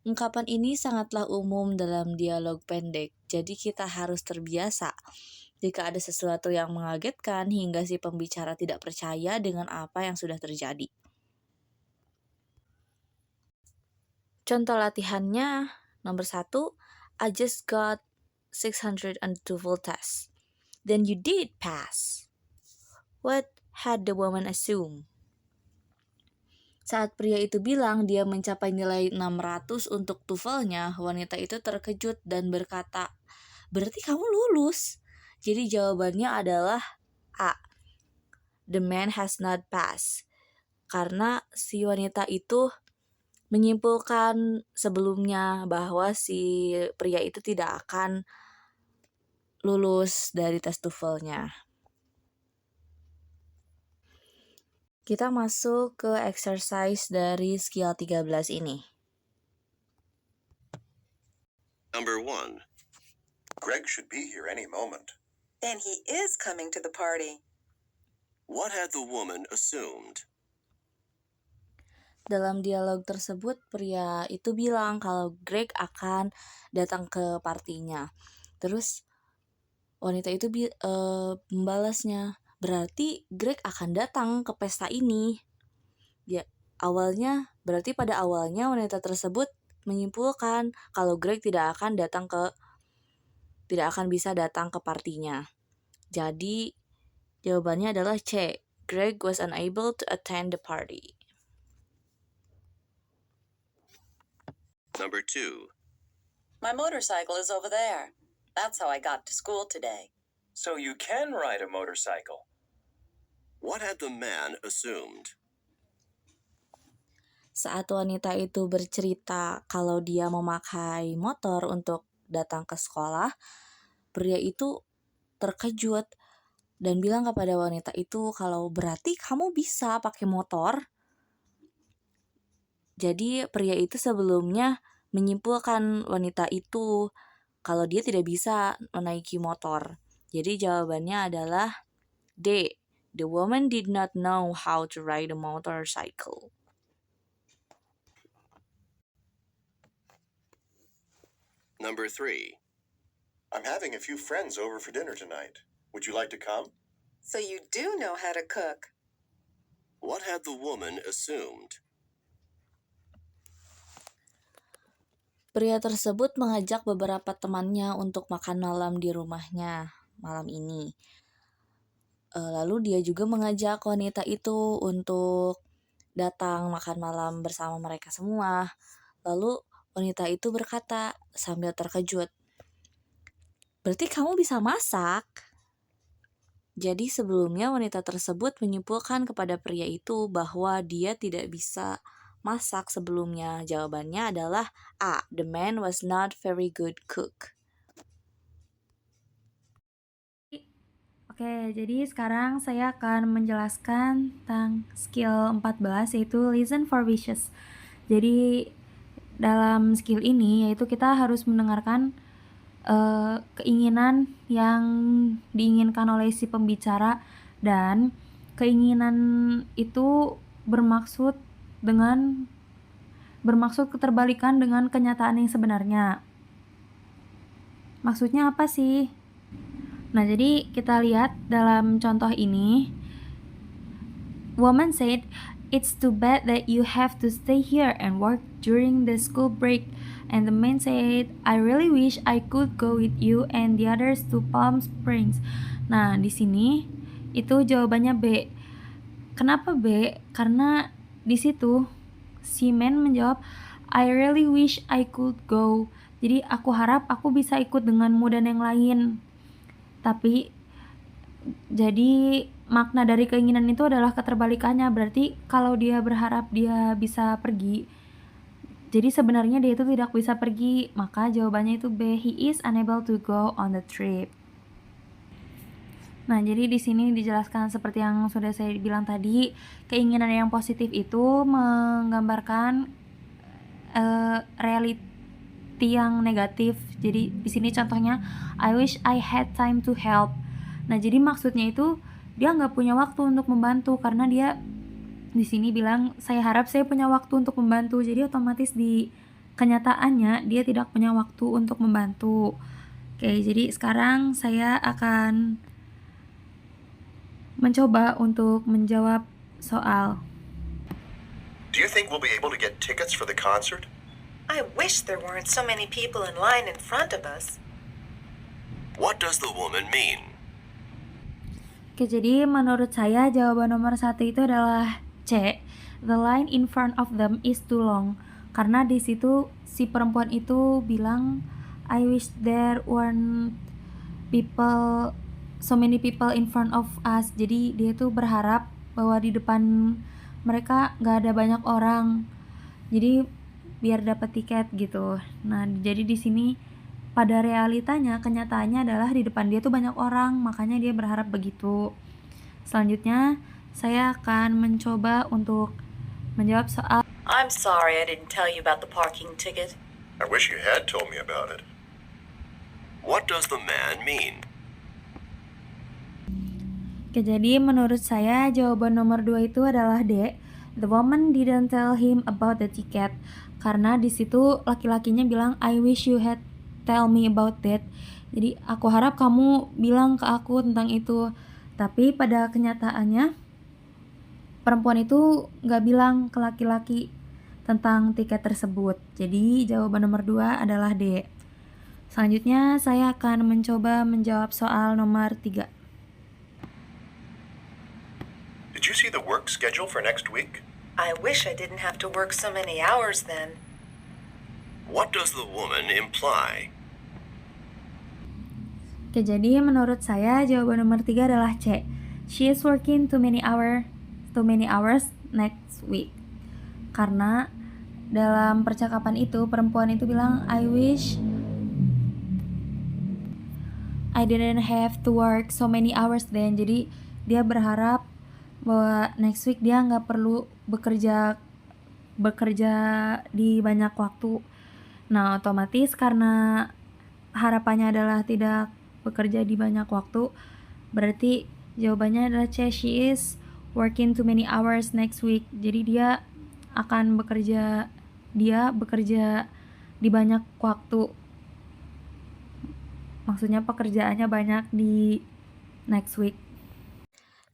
Ungkapan ini sangatlah umum dalam dialog pendek, jadi kita harus terbiasa jika ada sesuatu yang mengagetkan hingga si pembicara tidak percaya dengan apa yang sudah terjadi. Contoh latihannya, nomor 1, I just got 600 on TOEFL test. Then you did pass. What had the woman assumed? Saat pria itu bilang dia mencapai nilai 600 untuk TOEFL-nya, wanita itu terkejut dan berkata, berarti kamu lulus. Jadi jawabannya adalah A. The man has not passed. Karena si wanita itu menyimpulkan sebelumnya bahwa si pria itu tidak akan lulus dari tes TOEFL-nya. Kita masuk ke exercise dari skill 13 ini. Number 1. Greg should be here any moment. Then he is coming to the party. What had the woman assumed? Dalam dialog tersebut, pria itu bilang kalau Greg akan datang ke partinya. Terus wanita itu membalasnya, berarti Greg akan datang ke pesta ini. Ya, pada awalnya wanita tersebut menyimpulkan kalau Greg tidak akan bisa datang ke partinya. Jadi jawabannya adalah C. Greg was unable to attend the party. Number 2. My motorcycle is over there. That's how I got to school today. So you can ride a motorcycle. What had the man assumed? Saat wanita itu bercerita kalau dia memakai motor untuk datang ke sekolah, pria itu terkejut dan bilang kepada wanita itu kalau berarti kamu bisa pakai motor. Jadi pria itu sebelumnya menyimpulkan wanita itu kalau dia tidak bisa menaiki motor. Jadi jawabannya adalah D. The woman did not know how to ride a motorcycle. Number 3. I'm having a few friends over for dinner tonight. Would you like to come? So you do know how to cook. What had the woman assumed? Pria tersebut mengajak beberapa temannya untuk makan malam di rumahnya malam ini. Lalu dia juga mengajak wanita itu untuk datang makan malam bersama mereka semua. Lalu wanita itu berkata sambil terkejut, berarti kamu bisa masak? Jadi sebelumnya wanita tersebut menyimpulkan kepada pria itu bahwa dia tidak bisa masak sebelumnya. Jawabannya adalah A. The man was not very good cook. Oke, jadi sekarang saya akan menjelaskan tentang skill 14 yaitu listen for wishes. Jadi dalam skill ini yaitu kita harus mendengarkan keinginan yang diinginkan oleh si pembicara, dan keinginan itu bermaksud keterbalikan dengan kenyataan yang sebenarnya. Maksudnya apa sih? Nah, jadi kita lihat dalam contoh ini. Woman said, "It's too bad that you have to stay here and work during the school break." And the man said, "I really wish I could go with you and the others to Palm Springs." Nah, di sini itu jawabannya B. Kenapa B? Karena di situ si man menjawab, "I really wish I could go." Jadi aku harap aku bisa ikut denganmu dan yang lain. Tapi jadi makna dari keinginan itu adalah keterbalikannya. Berarti kalau dia berharap dia bisa pergi, jadi sebenarnya dia itu tidak bisa pergi. Maka jawabannya itu B. He is unable to go on the trip. Nah, jadi di sini dijelaskan seperti yang sudah saya bilang tadi, keinginan yang positif itu menggambarkan reality yang negatif. Jadi di sini contohnya, I wish I had time to help. Nah, jadi maksudnya itu dia nggak punya waktu untuk membantu, karena dia di sini bilang saya harap saya punya waktu untuk membantu. Jadi otomatis di kenyataannya dia tidak punya waktu untuk membantu. Oke, jadi sekarang saya akan mencoba untuk menjawab soal. Do you think we'll be able to get tickets for the concert? I wish there weren't so many people in line in front of us. What does the woman mean? Oke, jadi menurut saya jawaban nomor 1 itu adalah C. The line in front of them is too long. Karena di situ si perempuan itu bilang, I wish there weren't so many people in front of us. Jadi dia tuh berharap bahwa di depan mereka gak ada banyak orang. Jadi biar dapat tiket gitu. Nah, jadi di sini pada realitanya, kenyataannya adalah di depan dia tuh banyak orang, makanya dia berharap begitu. Selanjutnya, Saya akan mencoba untuk menjawab soal I'm sorry I didn't tell you about the parking ticket. I wish you had told me about it. What does the man mean? Oke, jadi menurut saya jawaban nomor 2 itu adalah D. The woman didn't tell him about the ticket. Karena di situ laki-lakinya bilang, I wish you had tell me about that. Jadi aku harap kamu bilang ke aku tentang itu. Tapi pada kenyataannya perempuan itu nggak bilang ke laki-laki tentang tiket tersebut. Jadi jawaban nomor 2 adalah D. Selanjutnya saya akan mencoba menjawab soal nomor 3. Did you see the work schedule for next week? I wish I didn't have to work so many hours then. What does the woman imply? Oke, jadi menurut saya jawaban nomor 3 adalah C. She is working too many hours next week. Karena dalam percakapan itu perempuan itu bilang, I wish I didn't have to work so many hours then. Jadi dia berharap bahwa next week dia nggak perlu bekerja di banyak waktu. Nah, otomatis karena harapannya adalah tidak bekerja di banyak waktu, berarti jawabannya adalah C. She is working too many hours next week. Jadi dia bekerja di banyak waktu. Maksudnya pekerjaannya banyak di next week.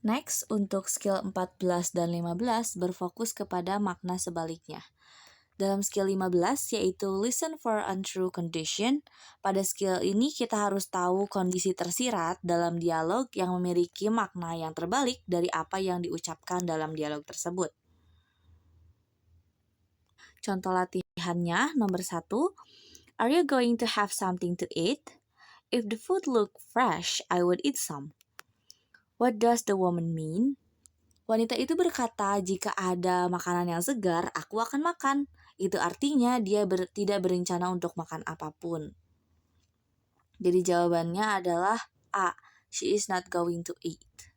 Next, untuk skill 14 dan 15 berfokus kepada makna sebaliknya. Dalam skill 15 yaitu listen for untrue condition, pada skill ini kita harus tahu kondisi tersirat dalam dialog yang memiliki makna yang terbalik dari apa yang diucapkan dalam dialog tersebut. Contoh latihannya nomor 1, are you going to have something to eat? If the food look fresh, I would eat some. What does the woman mean? Wanita itu berkata, jika ada makanan yang segar, aku akan makan. Itu artinya dia tidak berencana untuk makan apapun. Jadi jawabannya adalah A. She is not going to eat.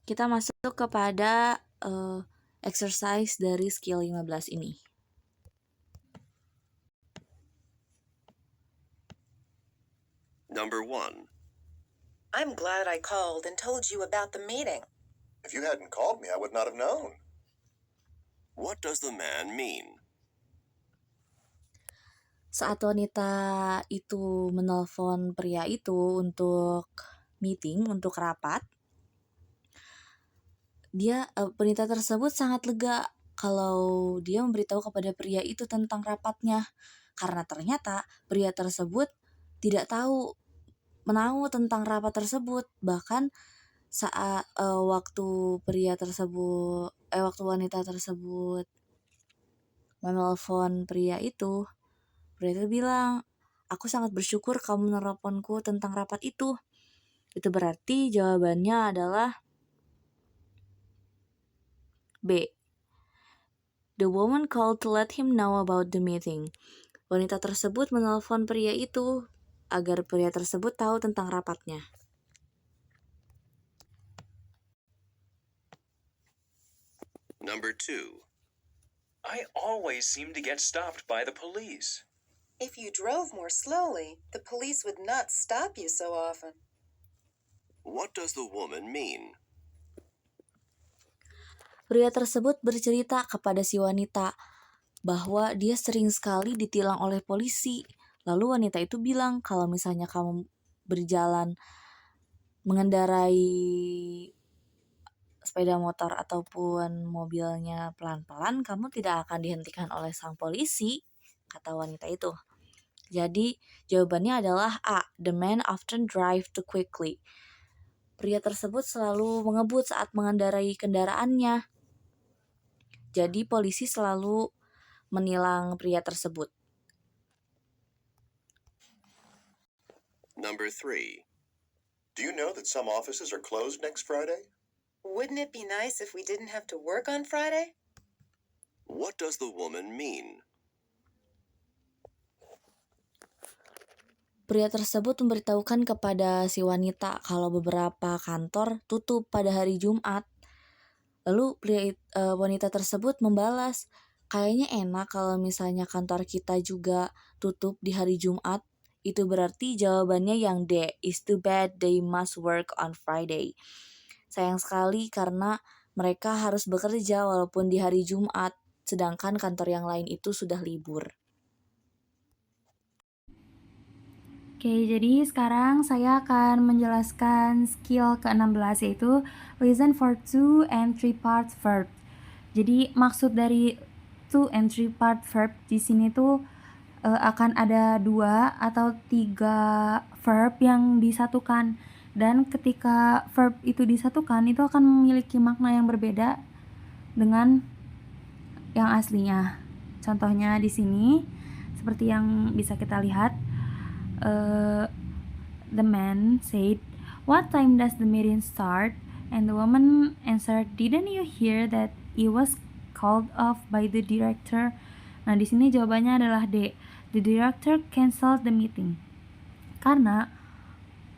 Kita masuk kepada exercise dari skill 15 ini. Number 1. I'm glad I called and told you about the meeting. If you hadn't called me, I would not have known. What does the man mean? Saat wanita itu menelpon pria itu untuk meeting, untuk rapat, wanita tersebut sangat lega kalau dia memberitahu kepada pria itu tentang rapatnya, karena ternyata pria tersebut tidak menahu tentang rapat tersebut. Bahkan saat waktu wanita tersebut menelpon pria itu bilang, aku sangat bersyukur kamu menelponku tentang rapat itu. Itu berarti jawabannya adalah B. The woman called to let him know about the meeting. Wanita tersebut menelpon pria itu agar pria tersebut tahu tentang rapatnya. Number 2. I always seem to get stopped by the police. If you drove more slowly, the police would not stop you so often. What does the woman mean? Pria tersebut bercerita kepada si wanita bahwa dia sering sekali ditilang oleh polisi. Lalu wanita itu bilang, kalau misalnya kamu berjalan mengendarai sepeda motor ataupun mobilnya pelan-pelan, kamu tidak akan dihentikan oleh sang polisi, kata wanita itu. Jadi jawabannya adalah A. The man often drive too quickly. Pria tersebut selalu mengebut saat mengendarai kendaraannya. Jadi polisi selalu menilang pria tersebut. Number 3. Do you know that some offices are closed next Friday? Wouldn't it be nice if we didn't have to work on Friday? What does the woman mean? Pria tersebut memberitahukan kepada si wanita kalau beberapa kantor tutup pada hari Jumat. Lalu wanita tersebut membalas, kayaknya enak kalau misalnya kantor kita juga tutup di hari Jumat. Itu berarti jawabannya yang D, is too bad they must work on Friday. Sayang sekali karena mereka harus bekerja walaupun di hari Jumat, sedangkan kantor yang lain itu sudah libur. Oke, jadi sekarang saya akan menjelaskan skill ke-16 yaitu listen for two and three part verb. Jadi maksud dari two and three part verb di sini tuh akan ada 2 atau 3 verb yang disatukan, dan ketika verb itu disatukan itu akan memiliki makna yang berbeda dengan yang aslinya. Contohnya di sini seperti yang bisa kita lihat, the man said, "What time does the meeting start?" And the woman answered, "Didn't you hear that it was called off by the director?" Nah, di sini jawabannya adalah D. The director canceled the meeting. Karena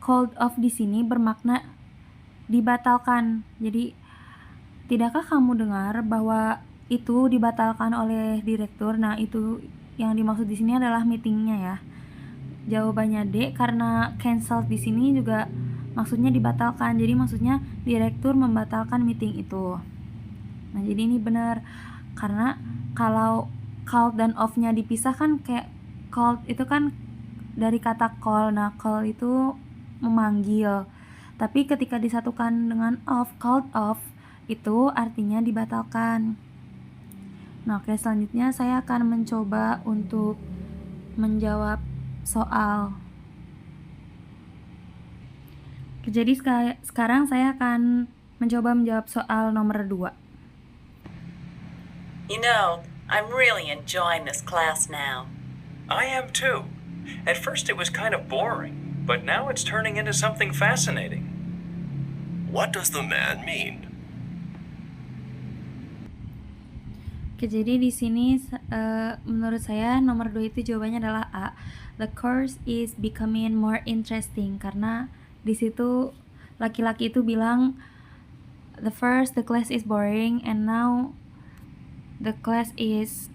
called off di sini bermakna dibatalkan. Jadi, tidakkah kamu dengar bahwa itu dibatalkan oleh direktur? Nah, itu yang dimaksud di sini adalah meetingnya ya. Jawabannya D, karena cancel di sini juga maksudnya dibatalkan. Jadi maksudnya direktur membatalkan meeting itu. Nah, jadi ini benar. Karena kalau called dan off-nya dipisahkan, kayak called itu kan dari kata call. Nah, call itu memanggil. Tapi ketika disatukan dengan off, called off, itu artinya dibatalkan. Nah, oke, selanjutnya saya akan mencoba untuk menjawab soal. Jadi sekarang saya akan mencoba menjawab soal nomor 2. You know, I'm really enjoying this class now. I am too. At first it was kind of boring, but now it's turning into something fascinating. What does the man mean? Oke, jadi di sini menurut saya nomor 2 itu jawabannya adalah A. The course is becoming more interesting, karena di situ laki-laki itu bilang the class is boring and now the class is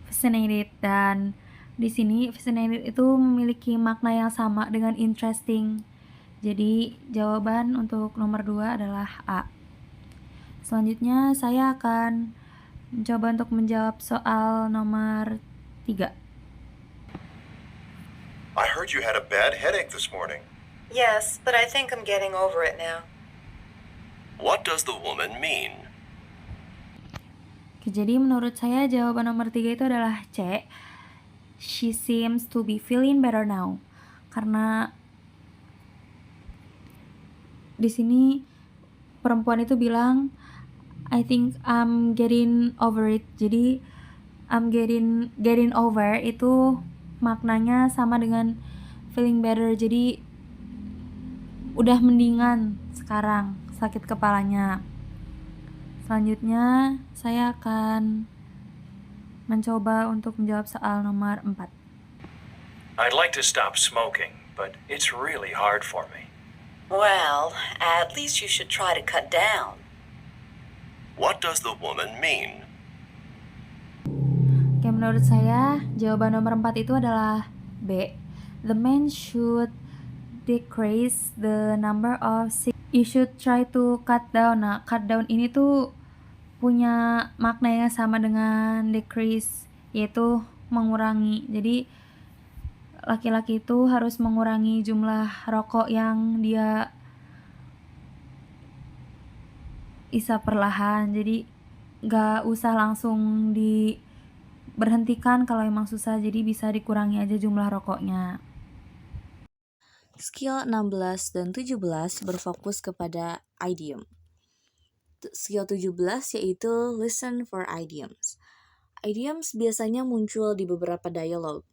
fascinated, dan di sini fascinated itu memiliki makna yang sama dengan interesting. Jadi jawaban untuk nomor 2 adalah A. Selanjutnya saya akan mencoba untuk menjawab soal nomor 3. I heard you had a bad headache this morning. Yes, but I think I'm getting over it now. What does the woman mean? Oke, jadi menurut saya jawaban nomor 3 itu adalah C. She seems to be feeling better now. Karena di sini perempuan itu bilang I think I'm getting over it. Jadi I'm getting over itu maknanya sama dengan feeling better. Jadi udah mendingan sekarang sakit kepalanya. Selanjutnya saya akan mencoba untuk menjawab soal nomor 4. I'd like to stop smoking, but it's really hard for me. Well, at least you should try to cut down. What does the woman mean? Oke, menurut saya jawaban nomor 4 itu adalah B. The man should decrease the number of sick. You should try to cut down. Nah, cut down ini tuh punya makna yang sama dengan decrease, yaitu mengurangi. Jadi laki-laki itu harus mengurangi jumlah rokok yang dia isap perlahan. Jadi gak usah langsung diberhentikan kalau emang susah, jadi bisa dikurangi aja jumlah rokoknya. Skill 16 dan 17 berfokus kepada idiom. Skill 17 yaitu listen for idioms. Idioms biasanya muncul di beberapa dialog.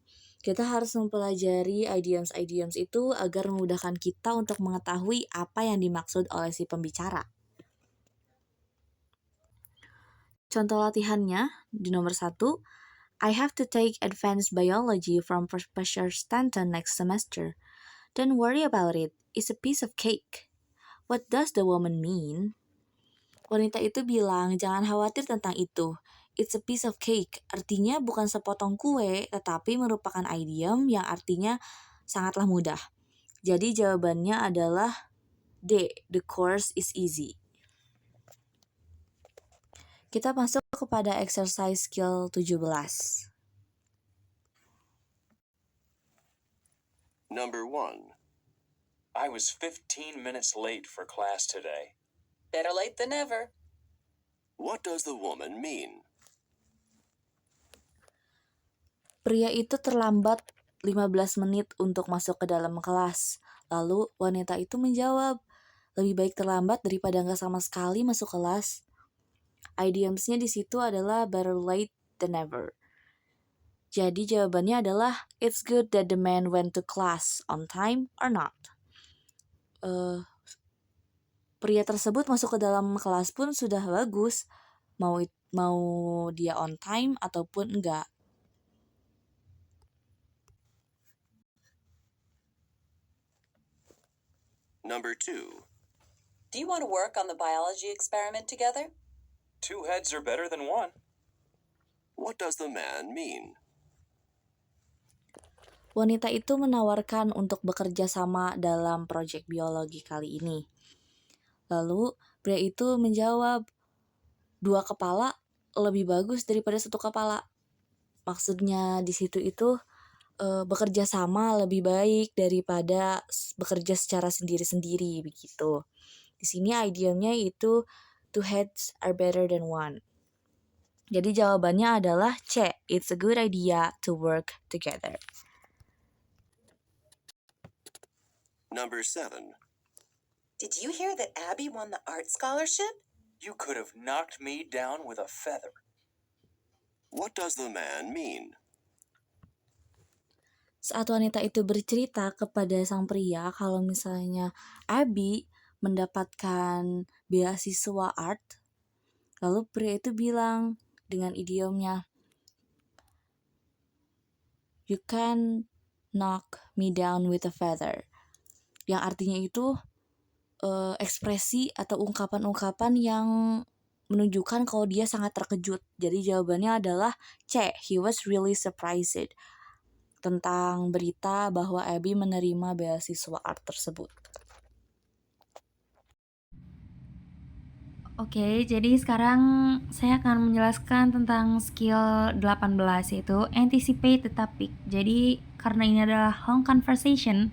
Kita harus mempelajari idioms itu agar memudahkan kita untuk mengetahui apa yang dimaksud oleh si pembicara. Contoh latihannya di nomor 1, I have to take advanced biology from Professor Stanton next semester. Don't worry about it, it's a piece of cake. What does the woman mean? Wanita itu bilang, jangan khawatir tentang itu. It's a piece of cake, artinya bukan sepotong kue, tetapi merupakan idiom yang artinya sangatlah mudah. Jadi jawabannya adalah D, the course is easy. Kita masuk kepada exercise skill 17. Number 1. I was 15 minutes late for class today. Better late than never. What does the woman mean? Pria itu terlambat 15 menit untuk masuk ke dalam kelas. Lalu wanita itu menjawab, lebih baik terlambat daripada nggak sama sekali masuk kelas. Idiomsnya di situ adalah better late than never. Jadi jawabannya adalah it's good that the man went to class on time or not. Pria tersebut masuk ke dalam kelas pun sudah bagus, mau dia on time ataupun enggak. Number 2. Do you want to work on the biology experiment together? 2 heads are better than 1. What does the man mean? Wanita itu menawarkan untuk bekerja sama dalam proyek biologi kali ini. Lalu pria itu menjawab, 2 kepala lebih bagus daripada 1 kepala. Maksudnya di situ itu bekerja sama lebih baik daripada bekerja secara sendiri-sendiri begitu. Di sini idiomnya itu 2 heads are better than 1. Jadi jawabannya adalah C. It's a good idea to work together. Number 7. Did you hear that Abby won the art scholarship? You could have knocked me down with a feather. What does the man mean? Saat wanita itu bercerita kepada sang pria kalau misalnya Abby mendapatkan beasiswa art, lalu pria itu bilang dengan idiomnya, you can knock me down with a feather. Yang artinya itu ekspresi atau ungkapan-ungkapan yang menunjukkan kalau dia sangat terkejut. Jadi jawabannya adalah C. He was really surprised tentang berita bahwa Abby menerima beasiswa art tersebut. Oke, jadi sekarang saya akan menjelaskan tentang skill 18 yaitu anticipate the topic. Jadi karena ini adalah long conversation,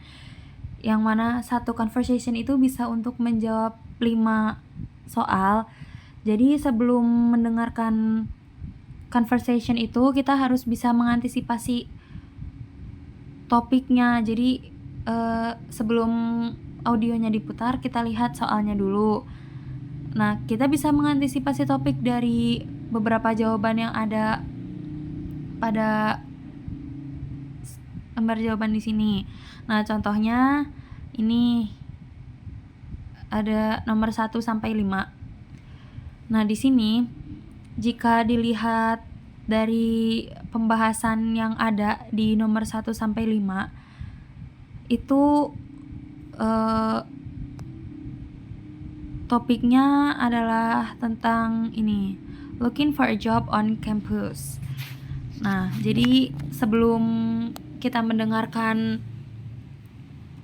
yang mana satu conversation itu bisa untuk menjawab 5 soal. Jadi sebelum mendengarkan conversation itu kita harus bisa mengantisipasi topiknya. Jadi sebelum audionya diputar kita lihat soalnya dulu. Nah, kita bisa mengantisipasi topik dari beberapa jawaban yang ada pada lembar jawaban di sini. Nah, contohnya ini ada nomor 1 sampai 5. Nah, di sini jika dilihat dari pembahasan yang ada di nomor 1 sampai 5 itu topiknya adalah tentang ini, looking for a job on campus. Nah, jadi sebelum kita mendengarkan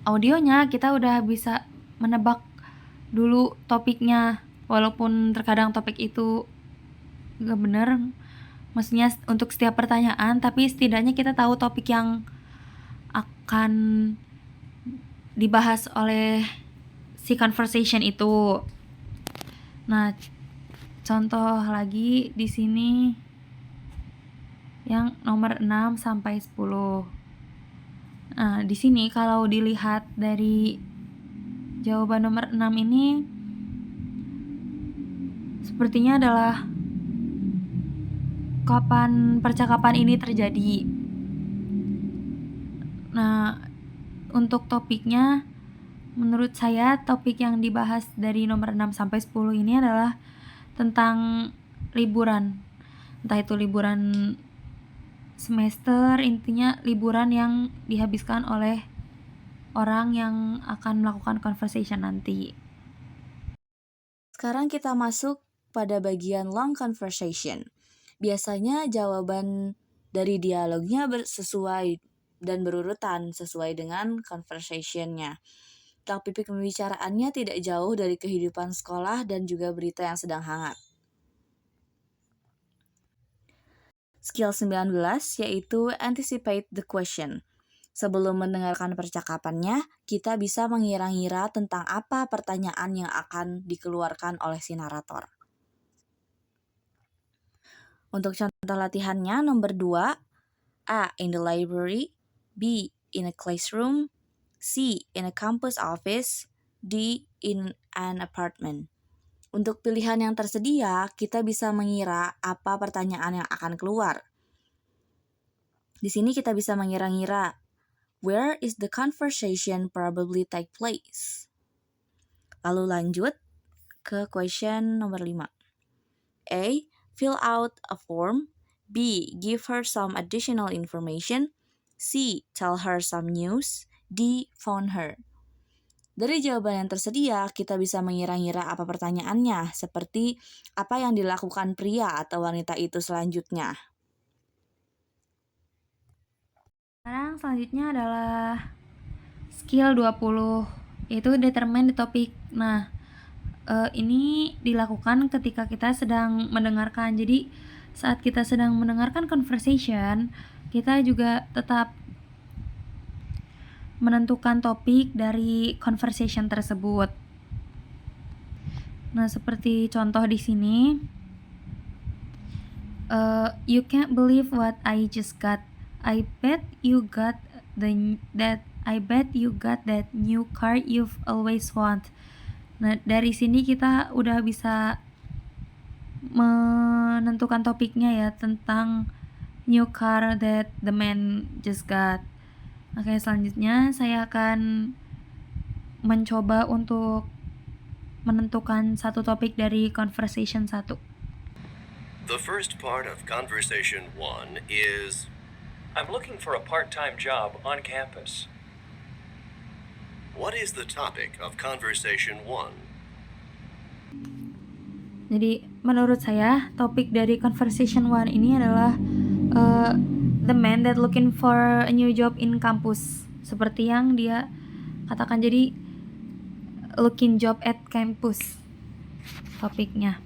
audionya, kita udah bisa menebak dulu topiknya, walaupun terkadang topik itu gak bener, maksudnya untuk setiap pertanyaan, tapi setidaknya kita tahu topik yang akan dibahas oleh si conversation itu. Nah, contoh lagi di sini yang nomor 6 sampai 10. Nah, di sini kalau dilihat dari jawaban nomor 6 ini sepertinya adalah kapan percakapan ini terjadi. Nah, untuk topiknya menurut saya topik yang dibahas dari nomor 6 sampai 10 ini adalah tentang liburan. Entah itu liburan semester, intinya liburan yang dihabiskan oleh orang yang akan melakukan conversation nanti. Sekarang kita masuk pada bagian long conversation. Biasanya jawaban dari dialognya sesuai dan berurutan sesuai dengan conversation-nya. Topik pembicaraannya tidak jauh dari kehidupan sekolah dan juga berita yang sedang hangat. Skill 19 yaitu anticipate the question. Sebelum mendengarkan percakapannya, kita bisa mengira-ngira tentang apa pertanyaan yang akan dikeluarkan oleh si narator. Untuk contoh latihannya, nomor 2, A. In the library, B. In a classroom, C. In a campus office, D. In an apartment. Untuk pilihan yang tersedia, kita bisa mengira apa pertanyaan yang akan keluar. Di sini kita bisa mengira-ngira, where is the conversation probably take place? Lalu lanjut ke question nomor 5. A. Fill out a form. B. Give her some additional information. C. Tell her some news. D. Phone her. Dari jawaban yang tersedia, kita bisa mengira-ngira apa pertanyaannya, seperti apa yang dilakukan pria atau wanita itu selanjutnya. Sekarang selanjutnya adalah skill 20, yaitu determine the topic. Nah, ini dilakukan ketika kita sedang mendengarkan. Jadi, saat kita sedang mendengarkan conversation, kita juga tetap menentukan topik dari conversation tersebut. Nah, seperti contoh di sini, you can't believe what I just got. I bet you got that new car you've always want. Nah, dari sini kita udah bisa menentukan topiknya ya, tentang new car that the man just got. Oke, selanjutnya saya akan mencoba untuk menentukan satu topik dari conversation 1. The first part of conversation 1 is, I'm looking for a part-time job on campus. what is the topic of conversation 1? Jadi, menurut saya, topik dari conversation 1 ini adalah the man that looking for a new job in campus. Seperti yang dia katakan, jadi looking job at campus topiknya.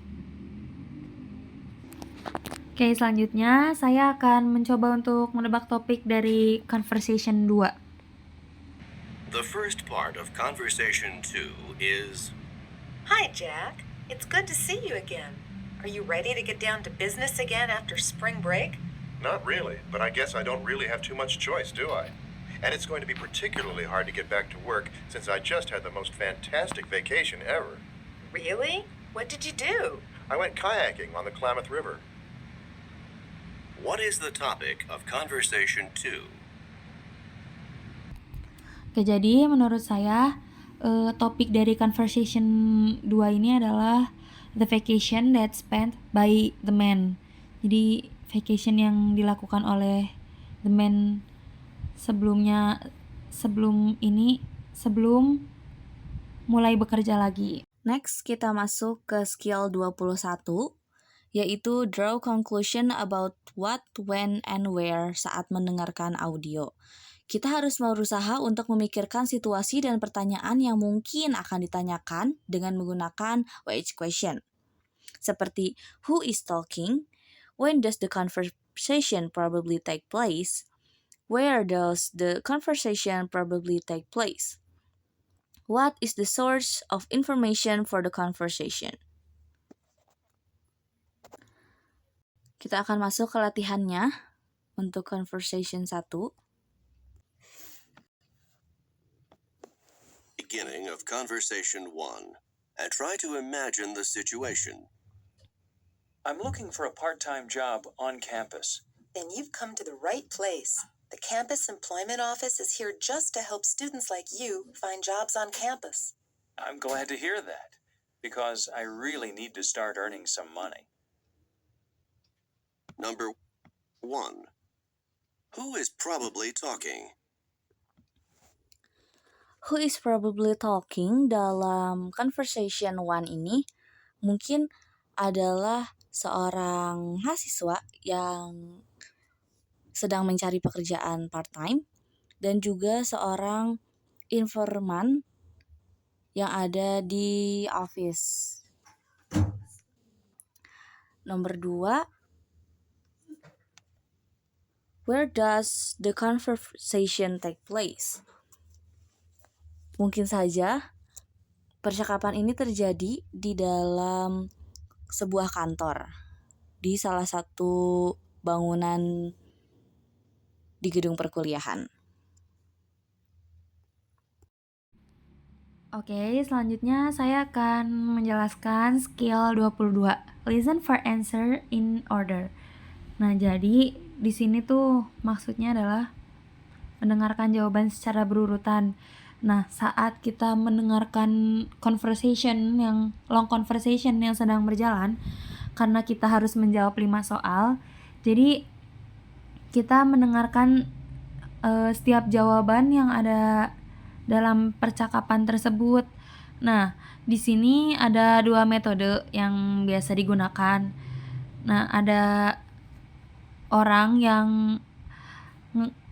Oke, selanjutnya saya akan mencoba untuk menebak topik dari conversation 2. The first part of conversation 2 is, Hi, Jack. It's good to see you again. Are you ready to get down to business again after spring break? Not really, but I guess I don't really have too much choice, do I? And it's going to be particularly hard to get back to work since I just had the most fantastic vacation ever. Really? What did you do? I went kayaking on the Klamath River. what is the topic of conversation 2? Oke, jadi menurut saya topik dari conversation 2 ini adalah the vacation that spent by the man. Jadi vacation yang dilakukan oleh the man sebelum mulai bekerja lagi. Next, kita masuk ke skill 21, yaitu draw conclusion about what, when, and where saat mendengarkan audio. Kita harus berusaha untuk memikirkan situasi dan pertanyaan yang mungkin akan ditanyakan dengan menggunakan which question. Seperti, who is talking? When does the conversation probably take place? Where does the conversation probably take place? What is the source of information for the conversation? Kita akan masuk ke latihannya untuk conversation 1. Beginning of conversation 1. And try to imagine the situation. I'm looking for a part-time job on campus. Then you've come to the right place. The Campus Employment Office is here just to help students like you find jobs on campus. I'm glad to hear that, because I really need to start earning some money. Number 1. Who is probably talking? Who is probably talking dalam conversation 1 ini mungkin adalah seorang mahasiswa yang sedang mencari pekerjaan part-time dan juga seorang informan yang ada di office. Nomor 2, where does the conversation take place? Mungkin saja percakapan ini terjadi di dalam sebuah kantor, di salah satu bangunan di gedung perkuliahan. Oke, selanjutnya saya akan menjelaskan skill 22. Listen for answer in order. Nah, jadi di sini tuh maksudnya adalah mendengarkan jawaban secara berurutan. Nah, saat kita mendengarkan long conversation yang sedang berjalan, karena kita harus menjawab 5 soal, jadi kita mendengarkan setiap jawaban yang ada dalam percakapan tersebut. Nah, di sini ada 2 metode yang biasa digunakan. Nah, ada orang yang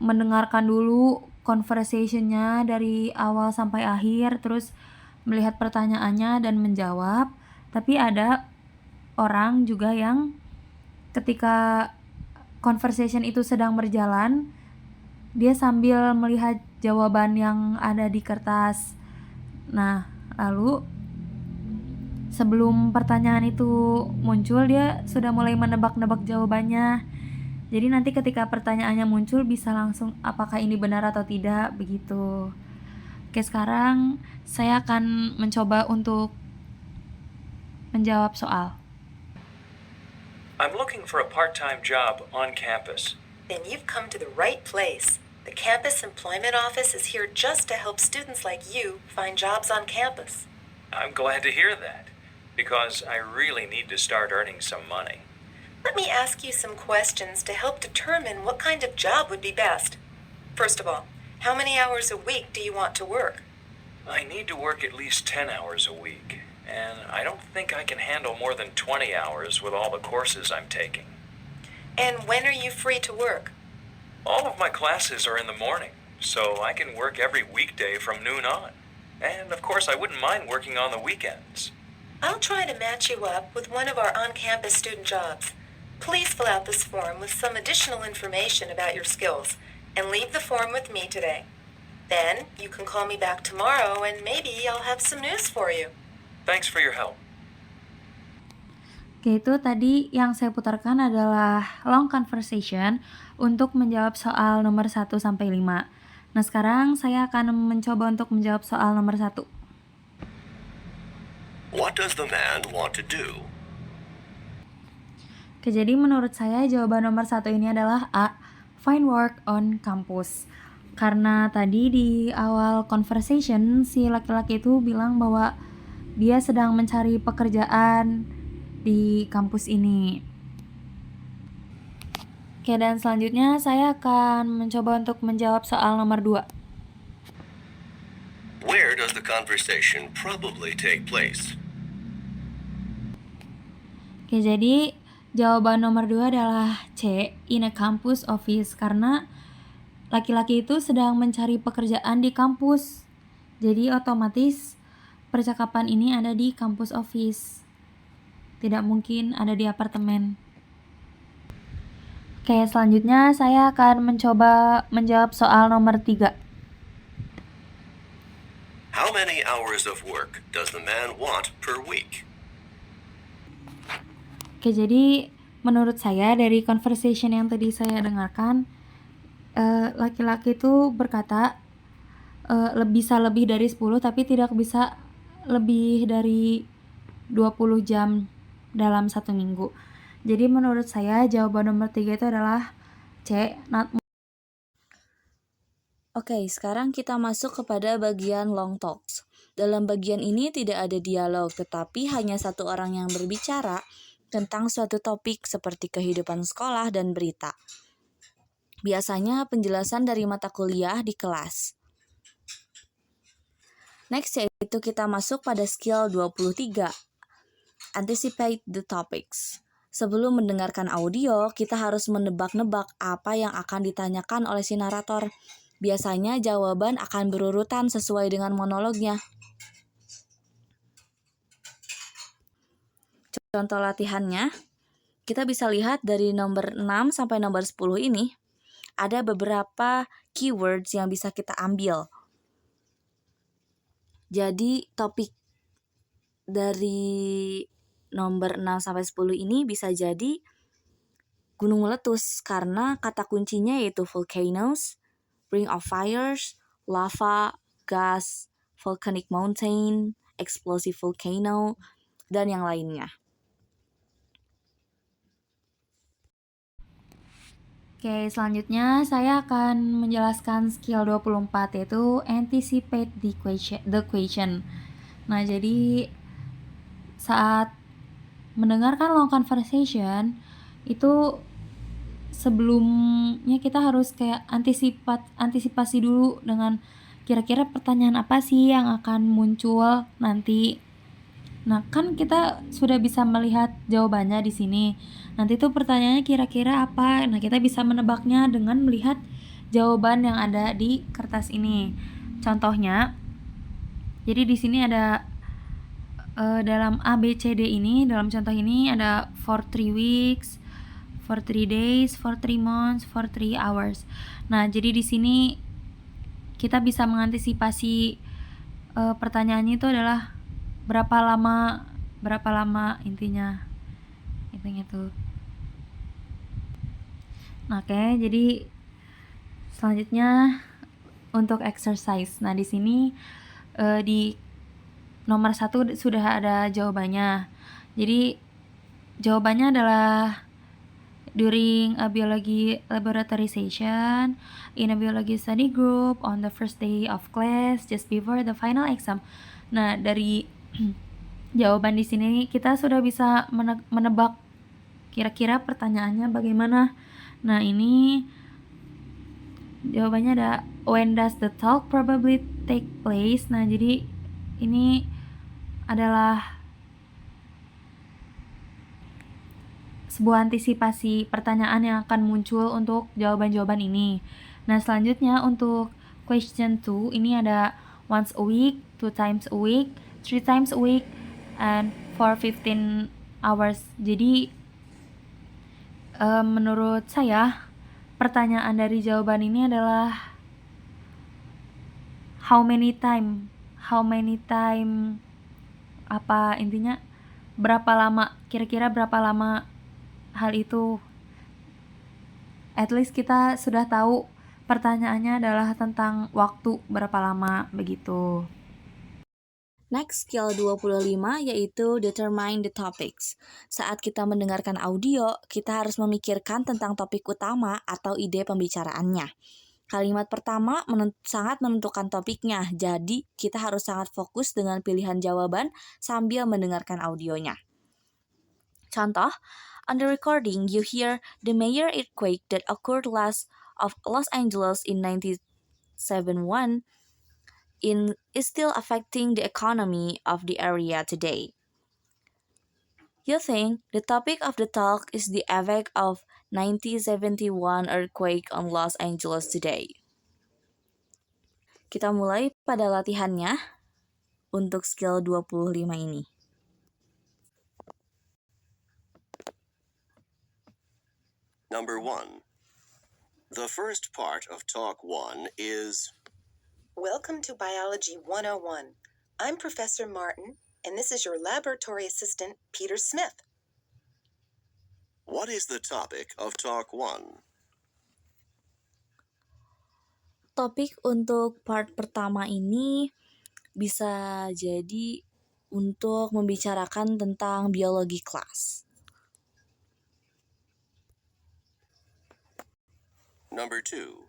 mendengarkan dulu conversation-nya dari awal sampai akhir, terus melihat pertanyaannya dan menjawab. Tapi ada orang juga yang ketika conversation itu sedang berjalan, dia sambil melihat jawaban yang ada di kertas. Nah, lalu sebelum pertanyaan itu muncul, dia sudah mulai menebak-nebak jawabannya. Jadi nanti ketika pertanyaannya muncul bisa langsung apakah ini benar atau tidak, begitu. Oke, sekarang saya akan mencoba untuk menjawab soal. I'm looking for a part-time job on campus. Then you've come to the right place. The Campus Employment Office is here just to help students like you find jobs on campus. I'm glad to hear that, because I really need to start earning some money. Let me ask you some questions to help determine what kind of job would be best. First of all, how many hours a week do you want to work? I need to work at least 10 hours a week, and I don't think I can handle more than 20 hours with all the courses I'm taking. And when are you free to work? All of my classes are in the morning, so I can work every weekday from noon on. And of course, I wouldn't mind working on the weekends. I'll try to match you up with one of our on-campus student jobs. Please fill out this form with some additional information about your skills, and leave the form with me today. Then, you can call me back tomorrow, and maybe I'll have some news for you. Thanks for your help. Oke, itu tadi yang saya putarkan adalah long conversation untuk menjawab soal nomor 1 sampai 5. Nah, sekarang saya akan mencoba untuk menjawab soal nomor 1. What does the man want to do? Oke, jadi menurut saya jawaban nomor 1 ini adalah A, find work on campus. Karena tadi di awal conversation si laki-laki itu bilang bahwa dia sedang mencari pekerjaan di kampus ini. Oke, dan selanjutnya saya akan mencoba untuk menjawab soal nomor 2. Where does the conversation probably take place? Oke, jadi jawaban nomor 2 adalah C, in a campus office, karena laki-laki itu sedang mencari pekerjaan di kampus. Jadi otomatis percakapan ini ada di kampus office. Tidak mungkin ada di apartemen. Oke, selanjutnya saya akan mencoba menjawab soal nomor 3. How many hours of work does the man want per week? Oke, jadi menurut saya dari conversation yang tadi saya dengarkan, laki-laki itu berkata bisa lebih dari 10 tapi tidak bisa lebih dari 20 jam dalam 1 minggu. Jadi menurut saya jawaban nomor 3 itu adalah C, not more. Oke, sekarang kita masuk kepada bagian long talks. Dalam bagian ini tidak ada dialog, tetapi hanya satu orang yang berbicara tentang suatu topik seperti kehidupan sekolah dan berita. biasanya penjelasan dari mata kuliah di kelas. Next yaitu kita masuk pada skill 23, anticipate the topics. Sebelum mendengarkan audio, kita harus menebak-nebak apa yang akan ditanyakan oleh si narator. Biasanya jawaban akan berurutan sesuai dengan monolognya. Contoh latihannya, kita bisa lihat dari nomor 6 sampai nomor 10 ini, ada beberapa keywords yang bisa kita ambil. Jadi topik dari nomor 6 sampai 10 ini bisa jadi gunung meletus karena kata kuncinya yaitu volcanoes, ring of fires, lava, gas, volcanic mountain, explosive volcano, dan yang lainnya. Oke, selanjutnya saya akan menjelaskan skill 24 yaitu anticipate the question. Nah, jadi saat mendengarkan long conversation itu sebelumnya kita harus kayak antisipasi dulu dengan kira-kira pertanyaan apa sih yang akan muncul nanti. Nah, kan kita sudah bisa melihat jawabannya di sini. Nanti tuh pertanyaannya kira-kira apa? Nah, kita bisa menebaknya dengan melihat jawaban yang ada di kertas ini. Contohnya, jadi di sini ada dalam A, B, C, D ini, dalam contoh ini ada for 3 weeks, for 3 days, for 3 months, for 3 hours. Nah, jadi di sini kita bisa mengantisipasi pertanyaannya itu adalah berapa lama intinya itu. Nah, oke, jadi selanjutnya untuk exercise. Nah, di sini di nomor 1 sudah ada jawabannya. Jadi jawabannya adalah during a biology laboratory session in a biology study group on the first day of class just before the final exam. Nah, dari jawaban di sini kita sudah bisa menebak kira-kira pertanyaannya bagaimana. Nah, ini jawabannya ada when does the talk probably take place. Nah, jadi ini adalah sebuah antisipasi pertanyaan yang akan muncul untuk jawaban-jawaban ini. Nah, selanjutnya untuk question 2 ini ada once a week, 2 times a week, 3 times a week, and for 15 hours. Jadi menurut saya pertanyaan dari jawaban ini adalah how many time apa intinya berapa lama, kira-kira berapa lama hal itu. At least kita sudah tahu pertanyaannya adalah tentang waktu berapa lama begitu. Next skill 25 yaitu determine the topics. Saat kita mendengarkan audio, kita harus memikirkan tentang topik utama atau ide pembicaraannya. Kalimat pertama sangat menentukan topiknya, jadi kita harus sangat fokus dengan pilihan jawaban sambil mendengarkan audionya. Contoh, on the recording you hear the major earthquake that occurred Los Angeles in 1971 is still affecting the economy of the area today. You think the topic of the talk is the effect of 1971 earthquake on Los Angeles today. Kita mulai pada latihannya untuk skill 25 ini. Number 1. The first part of Talk 1 is... Welcome to Biology 101. I'm Professor Martin, and this is your laboratory assistant, Peter Smith. What is the topic of Talk 1? Topik untuk part pertama ini bisa jadi untuk membicarakan tentang biologi kelas. Number 2.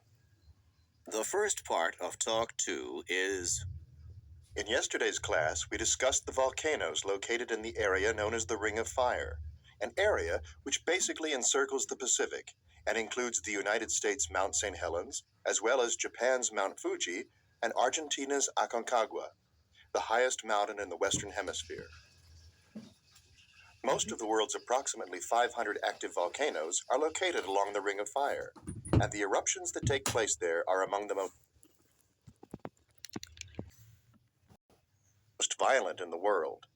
The first part of Talk 2 is... In yesterday's class, we discussed the volcanoes located in the area known as the Ring of Fire, an area which basically encircles the Pacific and includes the United States' Mount St. Helens, as well as Japan's Mount Fuji and Argentina's Aconcagua, the highest mountain in the Western Hemisphere. Most of the world's approximately 500 active volcanoes are located along the Ring of Fire, and the eruptions that take place there are among the most violent in the world.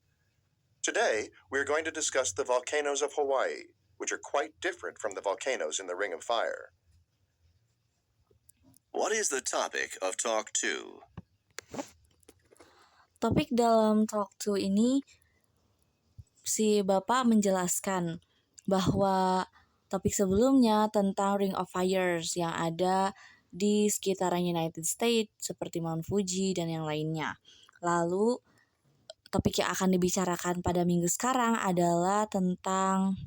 Today, we're going to discuss the volcanoes of Hawaii, which are quite different from the volcanoes in the Ring of Fire. What is the topic of Talk 2? Topik dalam Talk 2 ini, si Bapak menjelaskan bahwa topik sebelumnya tentang Ring of Fires yang ada di sekitaran United States seperti Mount Fuji dan yang lainnya. Lalu topik yang akan dibicarakan pada minggu sekarang adalah tentang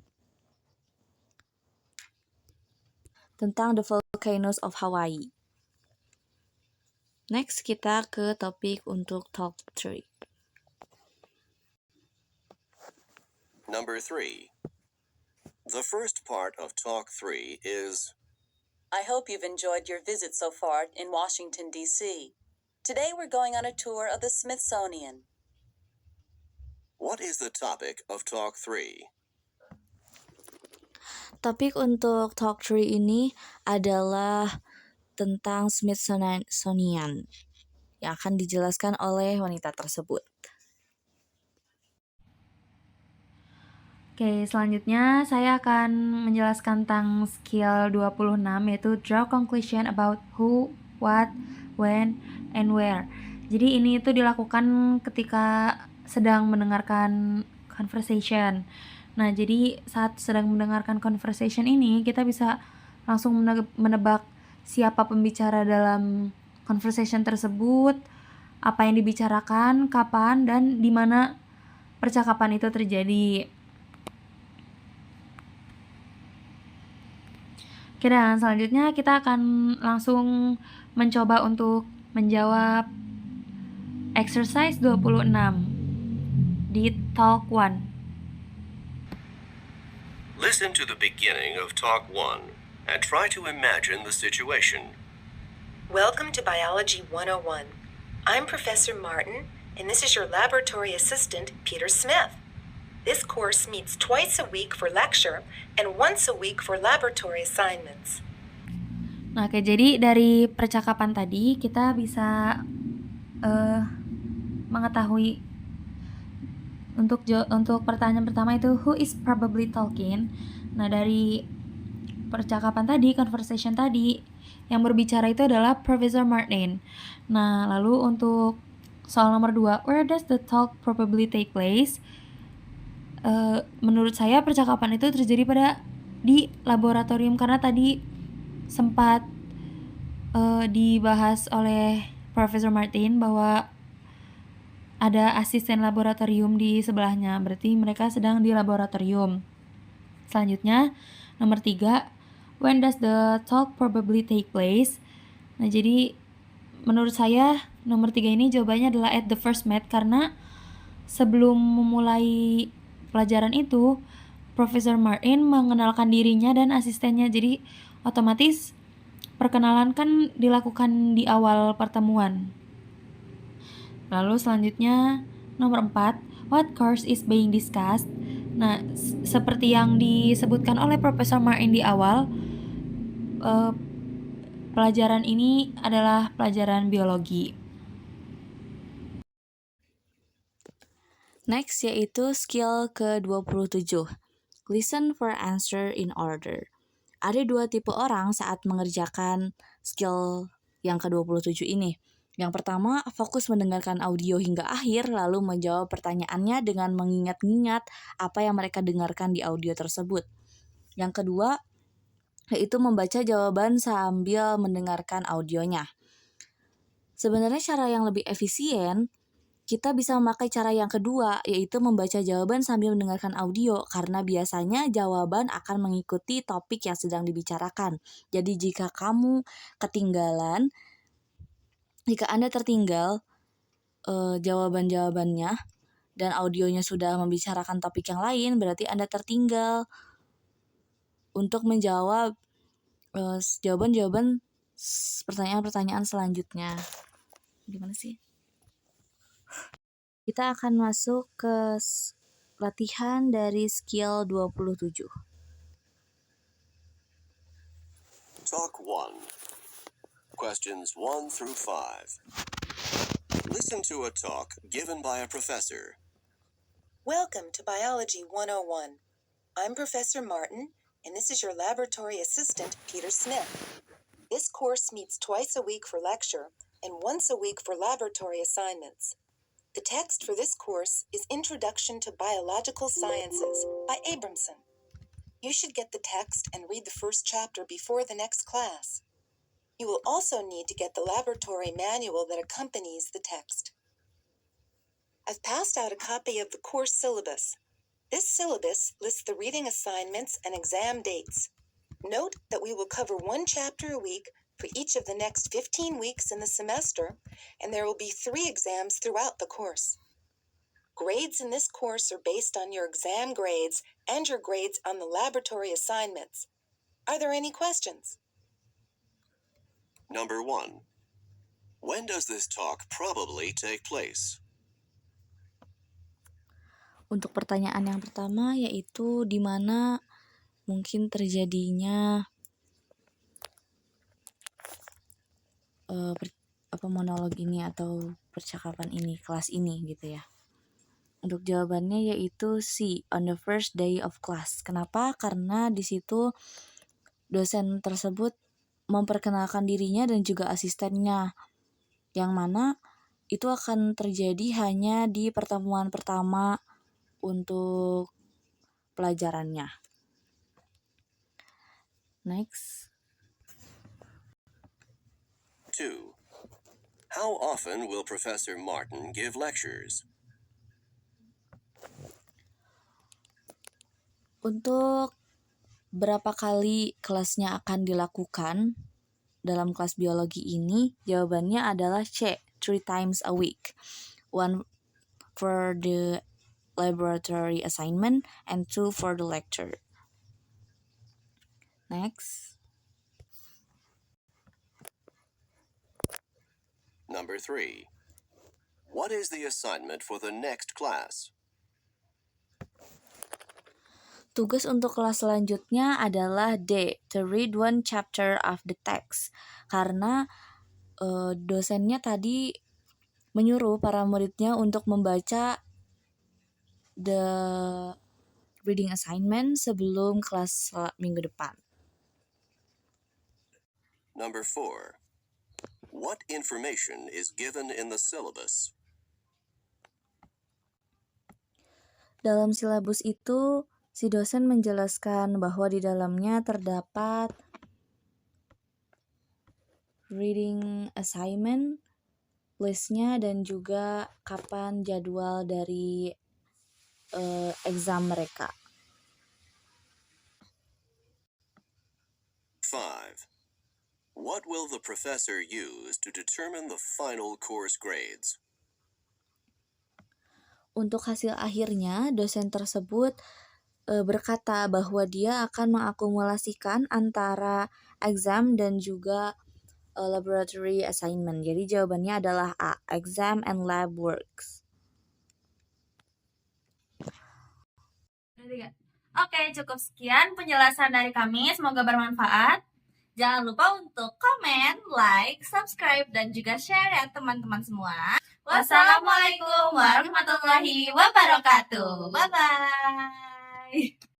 the volcanoes of Hawaii. Next, kita ke topik untuk Talk 3. Number 3. The first part of Talk 3 is I hope you've enjoyed your visit so far in Washington, D.C. Today we're going on a tour of the Smithsonian. What is the topic of Talk 3? Topik untuk Talk 3 ini adalah tentang Smithsonian yang akan dijelaskan oleh wanita tersebut. Oke, selanjutnya saya akan menjelaskan tentang skill 26 yaitu draw conclusion about who, what, when, and where. Jadi ini itu dilakukan ketika sedang mendengarkan conversation. Nah, jadi saat sedang mendengarkan conversation ini kita bisa langsung menebak siapa pembicara dalam conversation tersebut, apa yang dibicarakan, kapan, dan di mana percakapan itu terjadi. Oke, dan selanjutnya kita akan langsung mencoba untuk menjawab exercise 26 di Talk 1. Listen to the beginning of Talk 1 and try to imagine the situation. Welcome to Biology 101. I'm Professor Martin, and this is your laboratory assistant, Peter Smith. This course meets twice a week for lecture and once a week for laboratory assignments. Nah, oke, jadi dari percakapan tadi kita bisa mengetahui untuk pertanyaan pertama itu who is probably talking. Nah, dari percakapan tadi, conversation tadi, yang berbicara itu adalah Professor Martin. Nah, lalu untuk soal nomor 2, where does the talk probably take place? Menurut saya percakapan itu terjadi di laboratorium karena tadi sempat dibahas oleh Professor Martin bahwa ada asisten laboratorium di sebelahnya, berarti mereka sedang di laboratorium. Selanjutnya, nomor 3, when does the talk probably take place? Nah, jadi menurut saya nomor 3 ini jawabannya adalah at the first met karena sebelum memulai pelajaran itu, Profesor Martin mengenalkan dirinya dan asistennya. Jadi otomatis perkenalan kan dilakukan di awal pertemuan. Lalu selanjutnya nomor 4, what course is being discussed? Nah, seperti yang disebutkan oleh Profesor Martin di awal, pelajaran ini adalah pelajaran biologi. Next yaitu skill ke-27. Listen for answer in order. Ada 2 tipe orang saat mengerjakan skill yang ke-27 ini. Yang pertama, fokus mendengarkan audio hingga akhir lalu menjawab pertanyaannya dengan mengingat-ingat apa yang mereka dengarkan di audio tersebut. Yang kedua, yaitu membaca jawaban sambil mendengarkan audionya. Sebenarnya cara yang lebih efisien, kita bisa memakai cara yang kedua, yaitu membaca jawaban sambil mendengarkan audio, karena biasanya jawaban akan mengikuti topik yang sedang dibicarakan. Jadi jika Anda tertinggal jawaban-jawabannya dan audionya sudah membicarakan topik yang lain, berarti Anda tertinggal untuk menjawab jawaban-jawaban pertanyaan-pertanyaan selanjutnya. Gimana sih? Kita akan masuk ke latihan dari skill 27. Talk 1. Questions 1 through 5. Listen to a talk given by a professor. Welcome to Biology 101. I'm Professor Martin, and this is your laboratory assistant, Peter Smith. This course meets twice a week for lecture and once a week for laboratory assignments. The text for this course is Introduction to Biological Sciences by Abramson. You should get the text and read the first chapter before the next class. You will also need to get the laboratory manual that accompanies the text. I've passed out a copy of the course syllabus. This syllabus lists the reading assignments and exam dates. Note that we will cover one chapter a week for each of the next 15 weeks in the semester, and there will be 3 exams throughout the course. Grades in this course are based on your exam grades and your grades on the laboratory assignments. Are there any questions? Number 1. When does this talk probably take place? Untuk pertanyaan yang pertama yaitu di mana mungkin terjadinya monolog ini atau percakapan ini, kelas ini gitu ya. Untuk jawabannya yaitu C, on the first day of class. Kenapa? Karena di situ dosen tersebut memperkenalkan dirinya dan juga asistennya, yang mana itu akan terjadi hanya di pertemuan pertama untuk pelajarannya. Next. 2. How often will Professor Martin give lectures? Untuk berapa kali kelasnya akan dilakukan dalam kelas biologi ini, jawabannya adalah C, 3 times a week. 1 for the laboratory assignment and 2 for the lecture. Next. Number 3. What is the assignment for the next class? Tugas untuk kelas selanjutnya adalah D, to read 1 chapter of the text. Karena dosennya tadi menyuruh para muridnya untuk membaca the reading assignment sebelum kelas minggu depan. Number 4. What information is given in the syllabus? Dalam silabus itu, si dosen menjelaskan bahwa di dalamnya terdapat reading assignment, listnya, dan juga kapan jadwal dari exam mereka. 5. What will the professor use to determine the final course grades? Untuk hasil akhirnya, dosen tersebut berkata bahwa dia akan mengakumulasikan antara exam dan juga laboratory assignment. Jadi jawabannya adalah A, exam and lab works. Oke, cukup sekian penjelasan dari kami. Semoga bermanfaat. Jangan lupa untuk komen, like, subscribe, dan juga share ya teman-teman semua. Wassalamualaikum warahmatullahi wabarakatuh. Bye-bye.